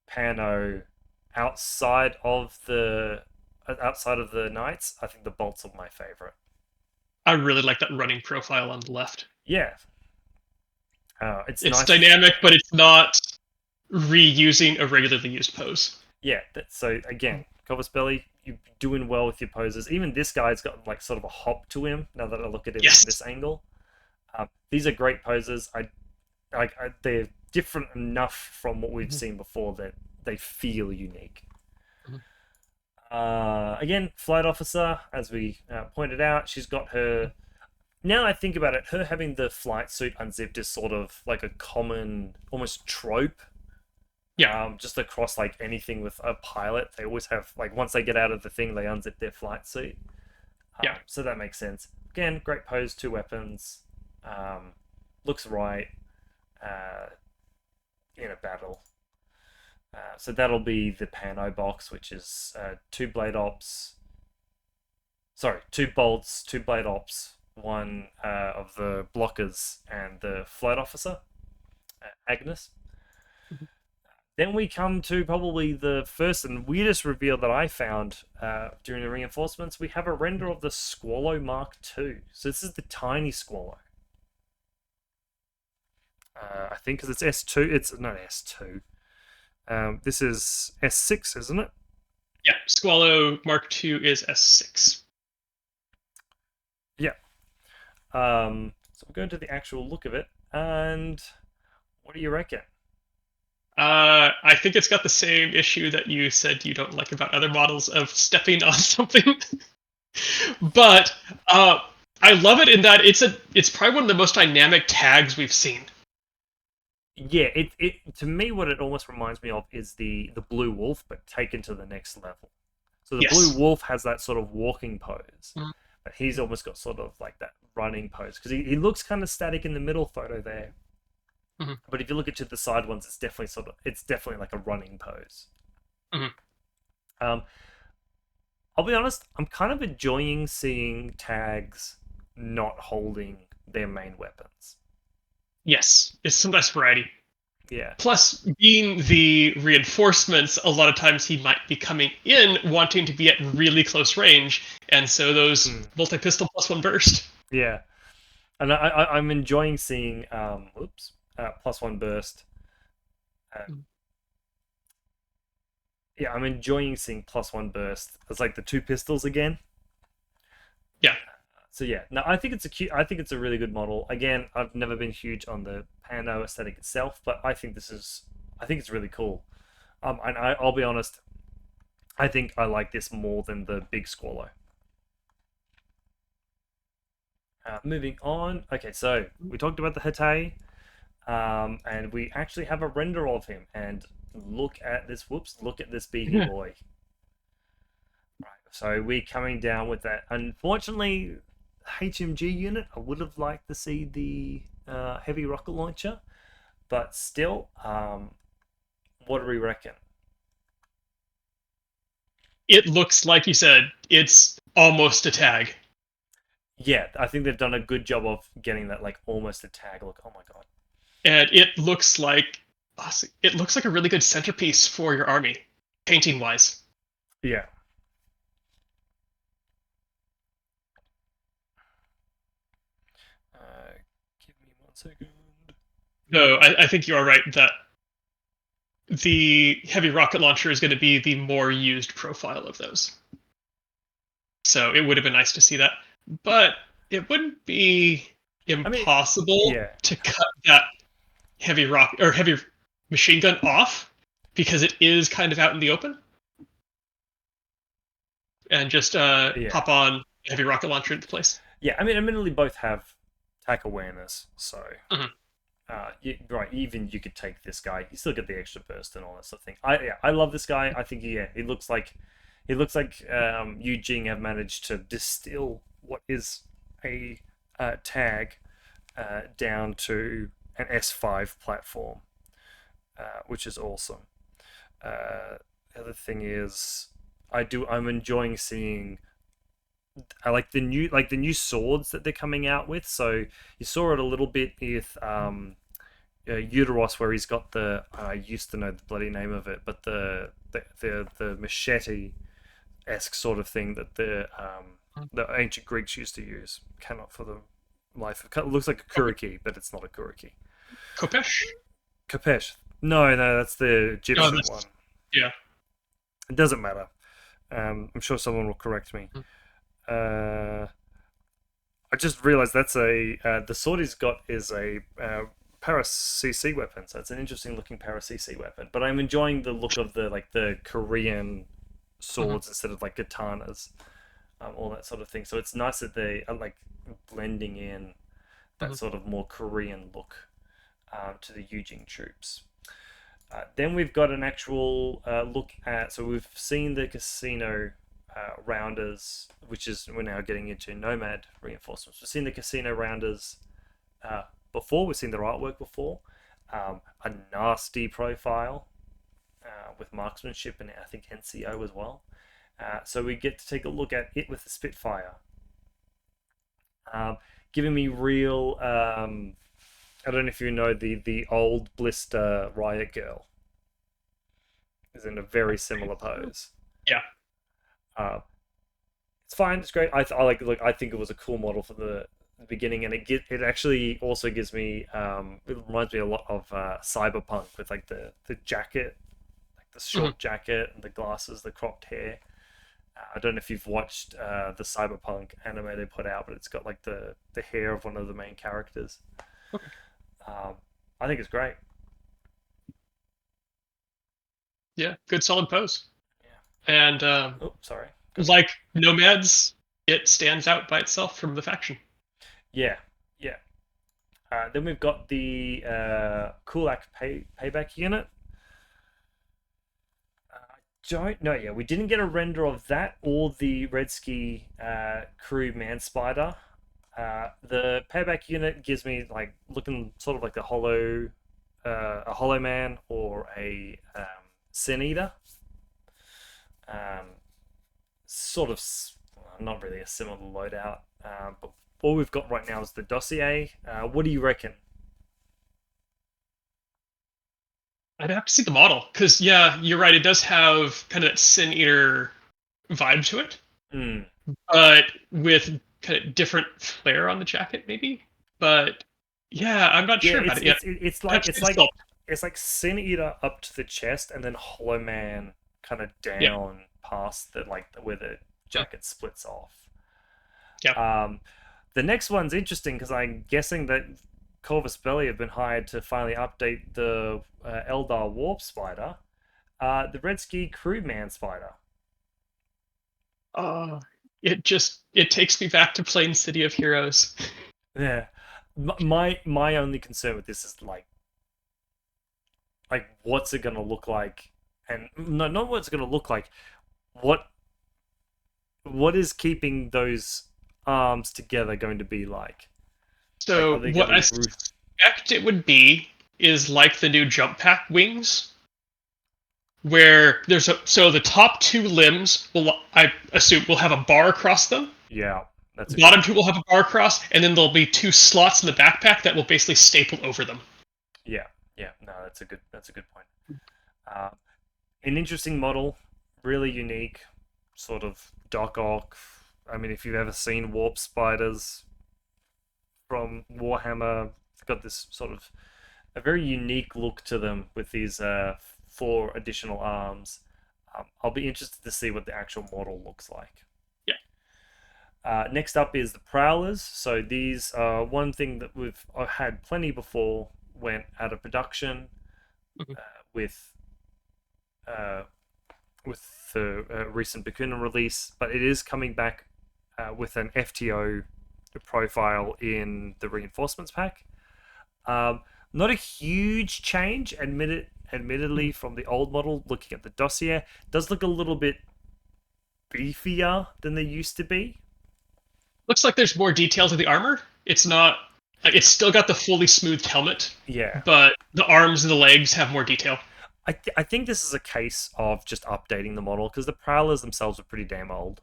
Pano outside of the knights, I think the bolts are my favorite. I really like that running profile on the left. Yeah, it's It's nice to dynamic, but it's not reusing a regularly used pose. yeah. So again, Corvus Belly, you're doing well with your poses. Even this guy's got like sort of a hop to him. Now that I look at him Yes. from this angle, these are great poses. They're different enough from what we've seen before that they feel unique. Again, flight officer, as we pointed out, she's got her. Now I think about it, her having the flight suit unzipped is sort of like a common, almost trope. Yeah. Just across like anything with a pilot, they always have like once they get out of the thing, they unzip their flight suit. Yeah. So that makes sense. Again, great pose, two weapons. Looks right in a battle. So that'll be the Pano box, which is two blade ops. Sorry, two bolts, two blade ops, one of the blockers, and the flight officer, Agnes. Then we come to probably the first and weirdest reveal that I found during the reinforcements. We have a render of the Squallow Mark II. So this is the tiny Squallow. I think because it's S2. It's not S2. This is S6, isn't it? Yeah, Squallow Mark II is S6. Yeah. So we're going to the actual look of it, and what do you reckon? I think it's got the same issue that you said you don't like about other models of stepping on something. But I love it in that it's probably one of the most dynamic tags we've seen. Yeah, it to me what it almost reminds me of is the blue wolf, but taken to the next level. So the blue Yes. wolf has that sort of walking pose, Mhm. but he's almost got sort of like that running pose because he looks kind of static in the middle photo there. Mhm. But if you look at the side ones, it's definitely like a running pose. Mhm. Um, I'll be honest, I'm kind of enjoying seeing tags not holding their main weapons. Yes, it's some nice variety. Yeah. Plus, being the reinforcements, a lot of times he might be coming in wanting to be at really close range, and so those Hmm. multi-pistol plus one burst. Yeah. And I'm enjoying seeing plus one burst. Uh, yeah, I'm enjoying seeing plus one burst. It's like the two pistols again. Yeah, So yeah, no, I think it's a cute. I think it's a really good model. Again, I've never been huge on the Pando aesthetic itself, but I think this is. I think it's really cool. And I'll be honest. I think I like this more than the big Squallow. Moving on. Okay, so we talked about the Hatay, and we actually have a render of him. And look at this. Whoops! Look at this beefy boy. Right. So we're coming down with that. Unfortunately, HMG unit. I would have liked to see the heavy rocket launcher, but still, what do we reckon? it looks like you said it's almost a tag, Yeah, I think they've done a good job of getting that like almost a tag look. Oh my god. and it looks like a really good centerpiece for your army, painting wise. Yeah. Give me 1 second. Though I think you are right that the heavy rocket launcher is going to be the more used profile of those. So it would have been nice to see that. But it wouldn't be I mean, impossible yeah, to cut that heavy rock or heavy machine gun off because it is kind of out in the open and just yeah, pop on heavy rocket launcher into place. yeah. I mean, admittedly, both have attack awareness, so Mhm. right. Even you could take this guy. You still get the extra burst and all that sort of thing. I love this guy. I think he looks like Eugene have managed to distill what is a tag down to an S5 platform, which is awesome. The other thing is, I'm enjoying seeing. I like the new swords that they're coming out with. So you saw it a little bit with Uteros, where he's got the I used to know the bloody name of it, but the machete esque sort of thing that the ancient Greeks used to use. Cannot for the life. It looks like a kuriki, but it's not a kuriki. Kopesh? Kapesh. No, no, that's the Oh, Egyptian one. that's, yeah. It doesn't matter. I'm sure someone will correct me. Uh, I just realized that's the sword he's got is a para CC weapon, so it's an interesting looking para CC weapon. But I'm enjoying the look of the Korean Mhm. swords instead of like katanas, all that sort of thing. So it's nice that they are like blending in that Mhm. sort of more Korean look to the Eugene troops. Then we've got an actual look at. So we've seen the casino rounders, which is we're now getting into nomad reinforcements. We've seen the casino rounders uh, before. We've seen their artwork before. A nasty profile with marksmanship and I think NCO as well. So we get to take a look at it with the Spitfire, um, giving me real. I don't know if you know the old Blister Riot Girl. is in a very similar pose. Yeah. Uh, it's fine. It's great. I like. Look, I think it was a cool model for the beginning, and it actually also gives me. It reminds me a lot of Cyberpunk with like the jacket, like the Mhm. short jacket and the glasses, the cropped hair. I don't know if you've watched the Cyberpunk anime they put out, but it's got like the hair of one of the main characters. Okay. Um, I think it's great. Yeah, good solid pose. Yeah. And Oh, sorry. Go. like Nomads, it stands out by itself from the faction. Yeah. Yeah. Then we've got the Kulak payback unit. Don't know. Yeah, we didn't get a render of that or the Red Ski crew man spider. The payback unit gives me like looking sort of like a hollow man or a sin eater. Um, sort of not really a similar loadout. But all we've got right now is the dossier. What do you reckon? I'd have to see the model because yeah, you're right. It does have kind of that Sin Eater vibe to it, Mm. but with kind of different flair on the jacket, maybe. But yeah, I'm not Yeah, sure about it yet. it's I'd have like to see the sculpt. it's like Sin Eater up to the chest, and then Hollow Man kind of Yeah, down past the like where the mm, jacket splits off. yeah. Um, the next one's interesting because I'm guessing that Corvus Belli have been hired to finally update the Eldar Warp Spider, the Red Ski Crewman Spider. Uh, it takes me back to Plain City of Heroes. Yeah, my only concern with this is like what's it gonna look like, and no, not what's it gonna look like. What what is keeping those arms together going to be like? Like, So are they going what to I be roof? suspect it would be is like the new Jump Pack wings, where so the top two limbs will I assume will have a bar across them. Yeah, that's The a good bottom two point. will have a bar across, and then there'll be two slots in the backpack that will basically staple over them. Yeah, yeah, no, that's a good point. Uh, an interesting model, really unique, sort of Doc Ock. I mean, if you've ever seen warp spiders from Warhammer, they've got this sort of a very unique look to them with these four additional arms. I'll be interested to see what the actual model looks like. Yeah. Next up is the Prowlers. So these are one thing that we've had plenty before, went out of production Mhm. uh, with uh, with the recent Bakuna release, but it is coming back with an FTO profile in the reinforcements pack. Um, Not a huge change, admittedly, from the old model. Looking at the dossier, it does look a little bit beefier than they used to be. Looks like there's more detail to the armor. It's not like it's still got the fully smoothed helmet, Yeah, but the arms and the legs have more detail. I think this is a case of just updating the model because the Prowlers themselves are pretty damn old.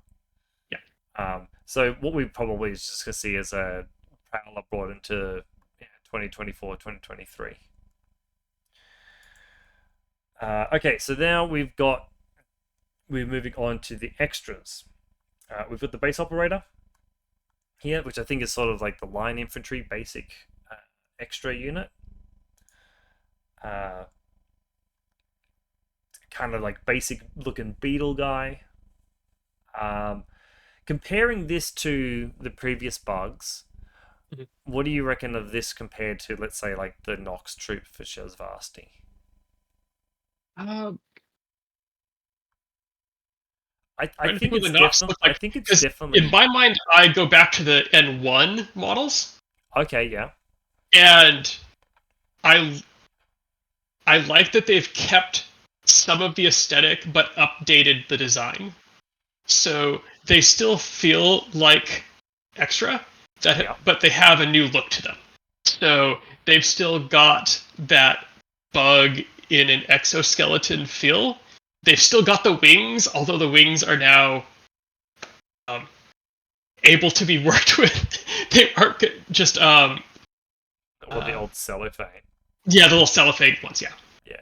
Yeah. So what we probably is just going to see is a Prowler brought into 2024, 2023. Okay, so now we're moving on to the extras. We've got the base operator here, which I think is sort of like the line infantry basic extra unit. Uh, Kind of like basic looking beetle guy. Um, Comparing this to the previous bugs, Mhm. what do you reckon of this compared to, let's say, like the Nox troop for Shazvasti? Uh, I Trying to think think what the it's Nox definitely look I like think it's because in definitely my mind I go back to the N1 models, okay. Yeah, and I I like that they've kept some of the aesthetic but updated the design. So they still feel like extra, yeah, but they have a new look to them. So they've still got that bug in an exoskeleton feel. They've still got the wings, although the wings are now um, able to be worked with. They aren't just or the uh, old cellophane. yeah, the little cellophane ones. Yeah, Yeah,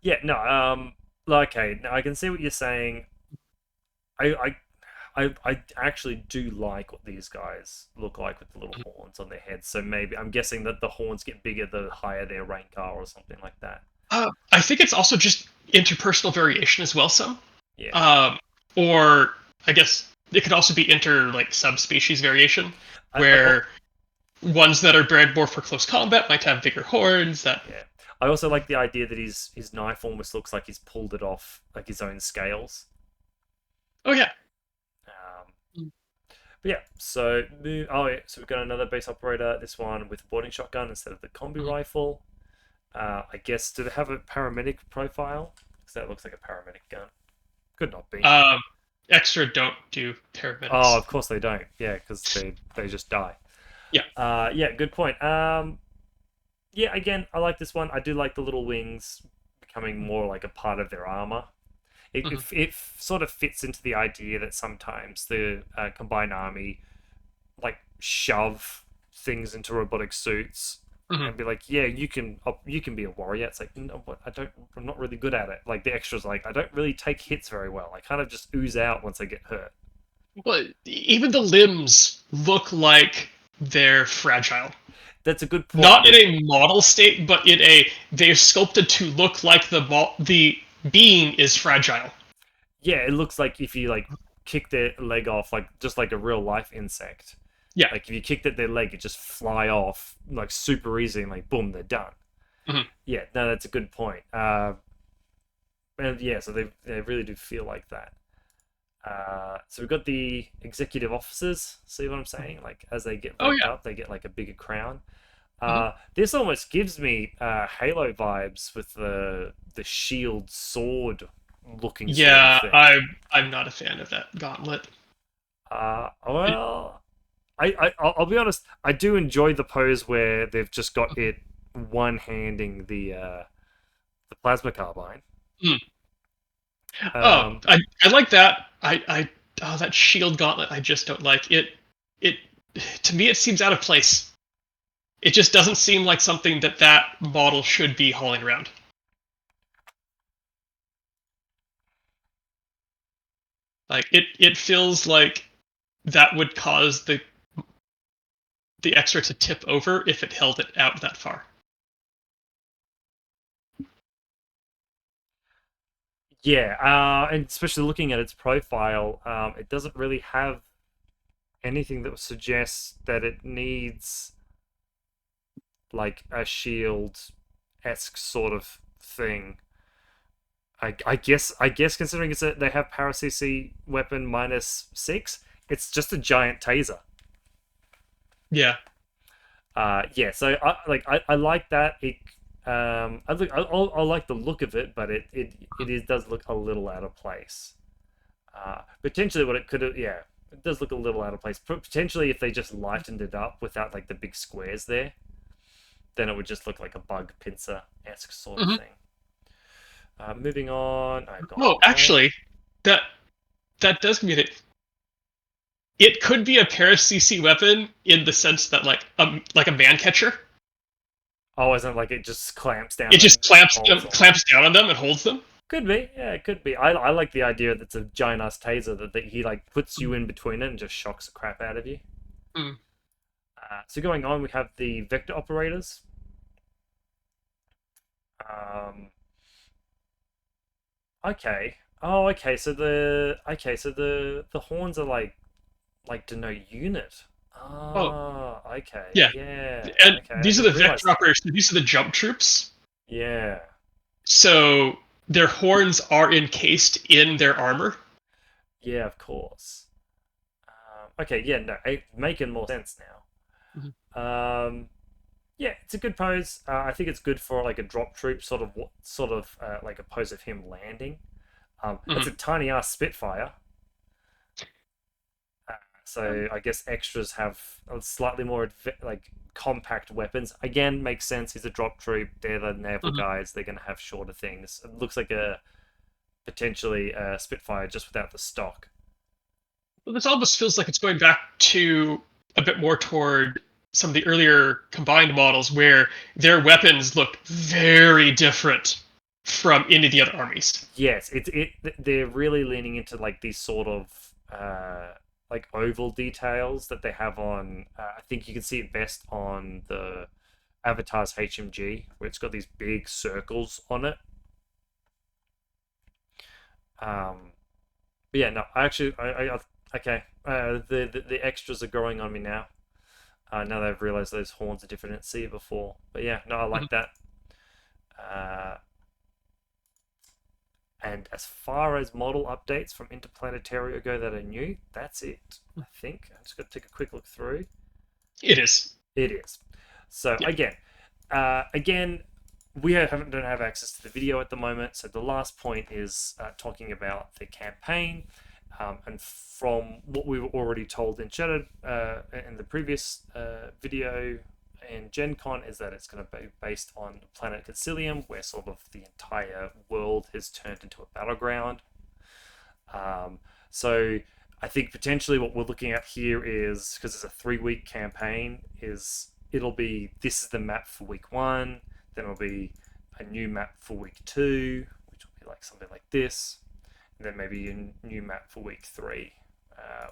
yeah. No. Okay, now I can see what you're saying. I I actually do like what these guys look like with the little horns on their heads. So maybe I'm guessing that the horns get bigger the higher their rank are, or something like that. I think it's also just interpersonal variation as well. Some, Yeah. um, or I guess it could also be like subspecies variation, I where ones that are bred more for close combat might have bigger horns. That yeah. I also like the idea that his knife almost looks like he's pulled it off like his own scales. oh yeah, Um, but yeah, so oh yeah, so we've got another base operator. This one with a boarding shotgun instead of the combi rifle. I guess do they have a paramedic profile? Because that looks like a paramedic gun. Could not be. um, extra don't do Oh, paramedics. of course they don't. Yeah, because they just die. Yeah. Yeah, good point. Yeah, again, I like this one. I do like the little wings becoming more like a part of their armor. Hmm. It sort of fits into the idea that sometimes the combined army like shove things into robotic suits Hmm. and be like, yeah, you can be a warrior. It's like, no, what? I'm not really good at it. Like the extras, like I don't really take hits very well. I kind of just ooze out once I get hurt. But even the limbs look like they're fragile. That's a good point. Not in a model state, but in a they're sculpted to look like the being is fragile. Yeah, it looks like if you like kick their leg off, like just like a real life insect. Yeah. Like if you kicked at their leg, it just fly off like super easy and like boom, they're done. Hmm. Yeah, no, that's a good point. And yeah, so they really do feel like that. So we've got the executive officers. See what I'm saying? Like as they get Oh ranked yeah. up, they get like a bigger crown. Hmm. This almost gives me Halo vibes with the shield sword looking sort of Yeah, thing. I'm not a fan of that gauntlet. Well, I'll be honest. I do enjoy the pose where they've just got it one handing the plasma carbine. Mm. Oh, Um, I like that. I oh that shield gauntlet I just don't like. It to me it seems out of place. It just doesn't seem like something that model should be hauling around. Like it feels like that would cause the extra to tip over if it held it out that far. yeah, and especially looking at its profile, it doesn't really have anything that suggests that it needs like a shield esque sort of thing. I guess considering they have para CC weapon -6, it's just a giant taser. Yeah. Yeah, so I like that. I like the look of it, but does look a little out of place. Potentially, what it could have, yeah, it does look a little out of place. Potentially, if they just lightened it up without like the big squares there, then it would just look like a bug pincer esque sort of Hmm. thing. Moving on, I've gone Oh, there. actually, that that does mean it could be a para CC weapon in the sense that like a man catcher. Oh, isn't like it just clamps down It just and holds them? clamps down on them and holds them. Could be, yeah, it could be. I like the idea that it's a giant ass taser that he like puts you in between it and just shocks the crap out of you. Mm. So going on, we have the vector operators. Um, okay. Oh, okay. So the horns are like denote unit. Oh, Ah, okay. yeah. Yeah. And Okay. I these are didn't the realize vector that. operators. These are the jump troops. Yeah. So their horns are encased in their armor. Yeah. Of course. Okay. Yeah. No. Making more sense Mhm. now. Yeah, it's a good pose. I think it's good for like a drop troop sort of like a pose of him landing. It's Mhm. a tiny ass Spitfire, so I guess extras have a slightly more like compact weapons. Again, makes sense. He's a drop troop. They're the naval Mhm. guys. They're gonna have shorter things. It looks like a potentially a Spitfire just without the stock. Well, this almost feels like it's going back to a bit more toward some of the earlier combined models where their weapons look very different from any of the other armies. Yes, they're really leaning into like these sort of like oval details that they have on. I think you can see it best on the Avatar's HMG, where it's got these big circles on it. But yeah, no, I actually, okay. The extras are growing on me now. Now that I've realized those horns are different. I didn't see it before, but yeah, no, I like that. Uh, And as far as model updates from Interplanetario go that are new, that's it, I think. I'm just going to take a quick look through. It is. It is. So Yeah. again, we don't have access to the video at the moment. So the last point is talking about the campaign. And from what we were already told in chat in the previous video in Gencon, is that it's going to be based on planet Concilium, where sort of the entire world has turned into a battleground. So I think potentially what we're looking at here is, because it's a 3-week campaign, is it'll be, this is the map for week 1, then it'll be a new map for week 2, which will be like something like this, and then maybe a new map for week 3,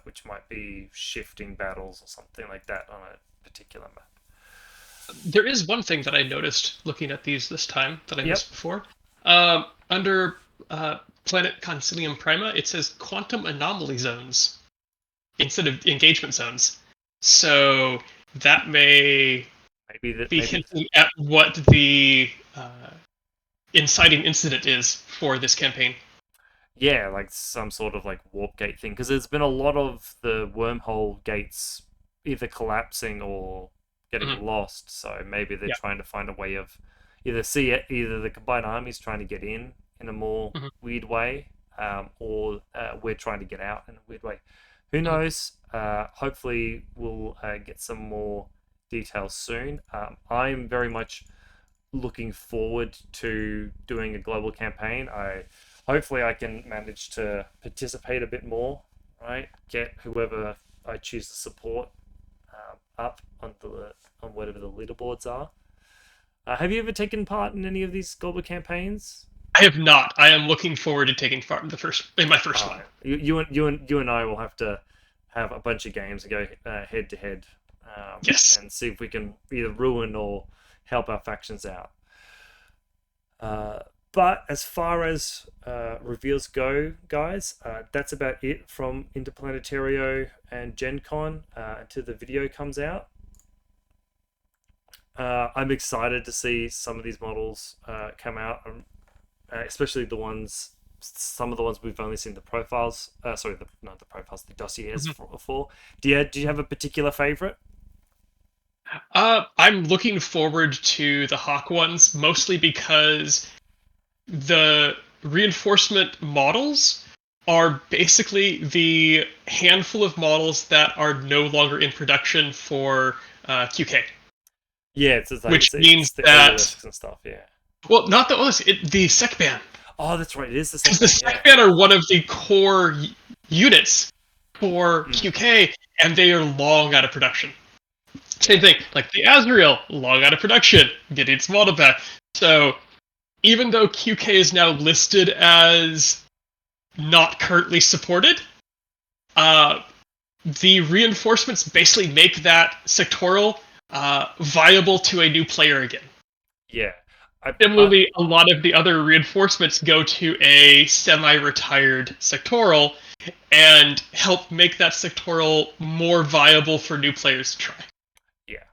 which might be shifting battles or something like that on a particular map. There is one thing that I noticed looking at these this time that I missed before. Under Planet Concilium Prima, it says quantum anomaly zones instead of engagement zones. So that may be hinting at what the inciting incident is for this campaign. Yeah, like some sort of like warp gate thing, because there's been a lot of the wormhole gates either collapsing or getting lost. So maybe they're trying to find a way of either the combined armies trying to get in a more weird way, or we're trying to get out in a weird way. Who knows? Hopefully, we'll get some more details soon. I'm very much looking forward to doing a global campaign. Hopefully I can manage to participate a bit more, right? Get whoever I choose to support up on whatever the leaderboards are. Have you ever taken part in any of these global campaigns? I have not. I am looking forward to taking part in my first one. You and I will have to have a bunch of games and go head to head. Yes. And see if we can either ruin or help our factions out. But as far as reveals go, guys, that's about it from Interplanetario and Gencon until the video comes out. I'm excited to see some of these models come out, especially some of the ones we've only seen the profiles. The dossiers for. Do you have a particular favorite? I'm looking forward to the Hawk ones, mostly because the reinforcement models are basically the handful of models that are no longer in production for QK. Yeah, which means that and stuff. Yeah. Well, not the OLISK, the SecBan. Oh, that's right. It is the SecBan. Because the SecBan are one of the core units for QK, and they are long out of production. Same thing, like the Azrael, long out of production, getting its model back. So, even though QK is now listed as not currently supported, the reinforcements basically make that sectoral viable to a new player again. Yeah. Similarly, a lot of the other reinforcements go to a semi-retired sectoral and help make that sectoral more viable for new players to try. Yeah.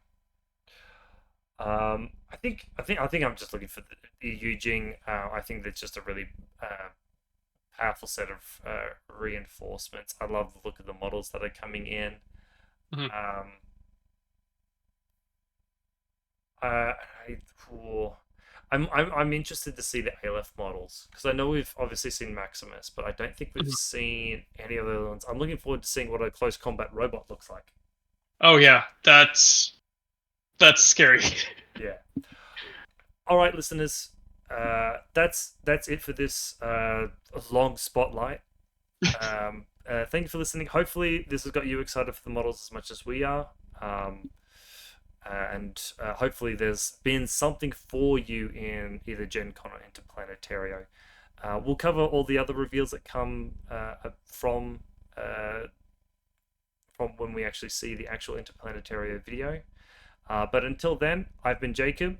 I think I'm just looking for the Yujing. I think that's just a really powerful set of reinforcements. I love the look of the models that are coming in. I'm interested to see the Aleph models, because I know we've obviously seen Maximus, but I don't think we've seen any of the other ones. I'm looking forward to seeing what a close combat robot looks like. Oh yeah, that's scary. Yeah. All right, listeners. That's it for this long spotlight. Thank you for listening. Hopefully, this has got you excited for the models as much as we are. and hopefully there's been something for you in either Gencon or Interplanetario. We'll cover all the other reveals that come uh, from when we actually see the actual Interplanetario video. But until then, I've been Jacob,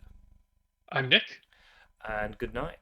I'm Nick. and good night.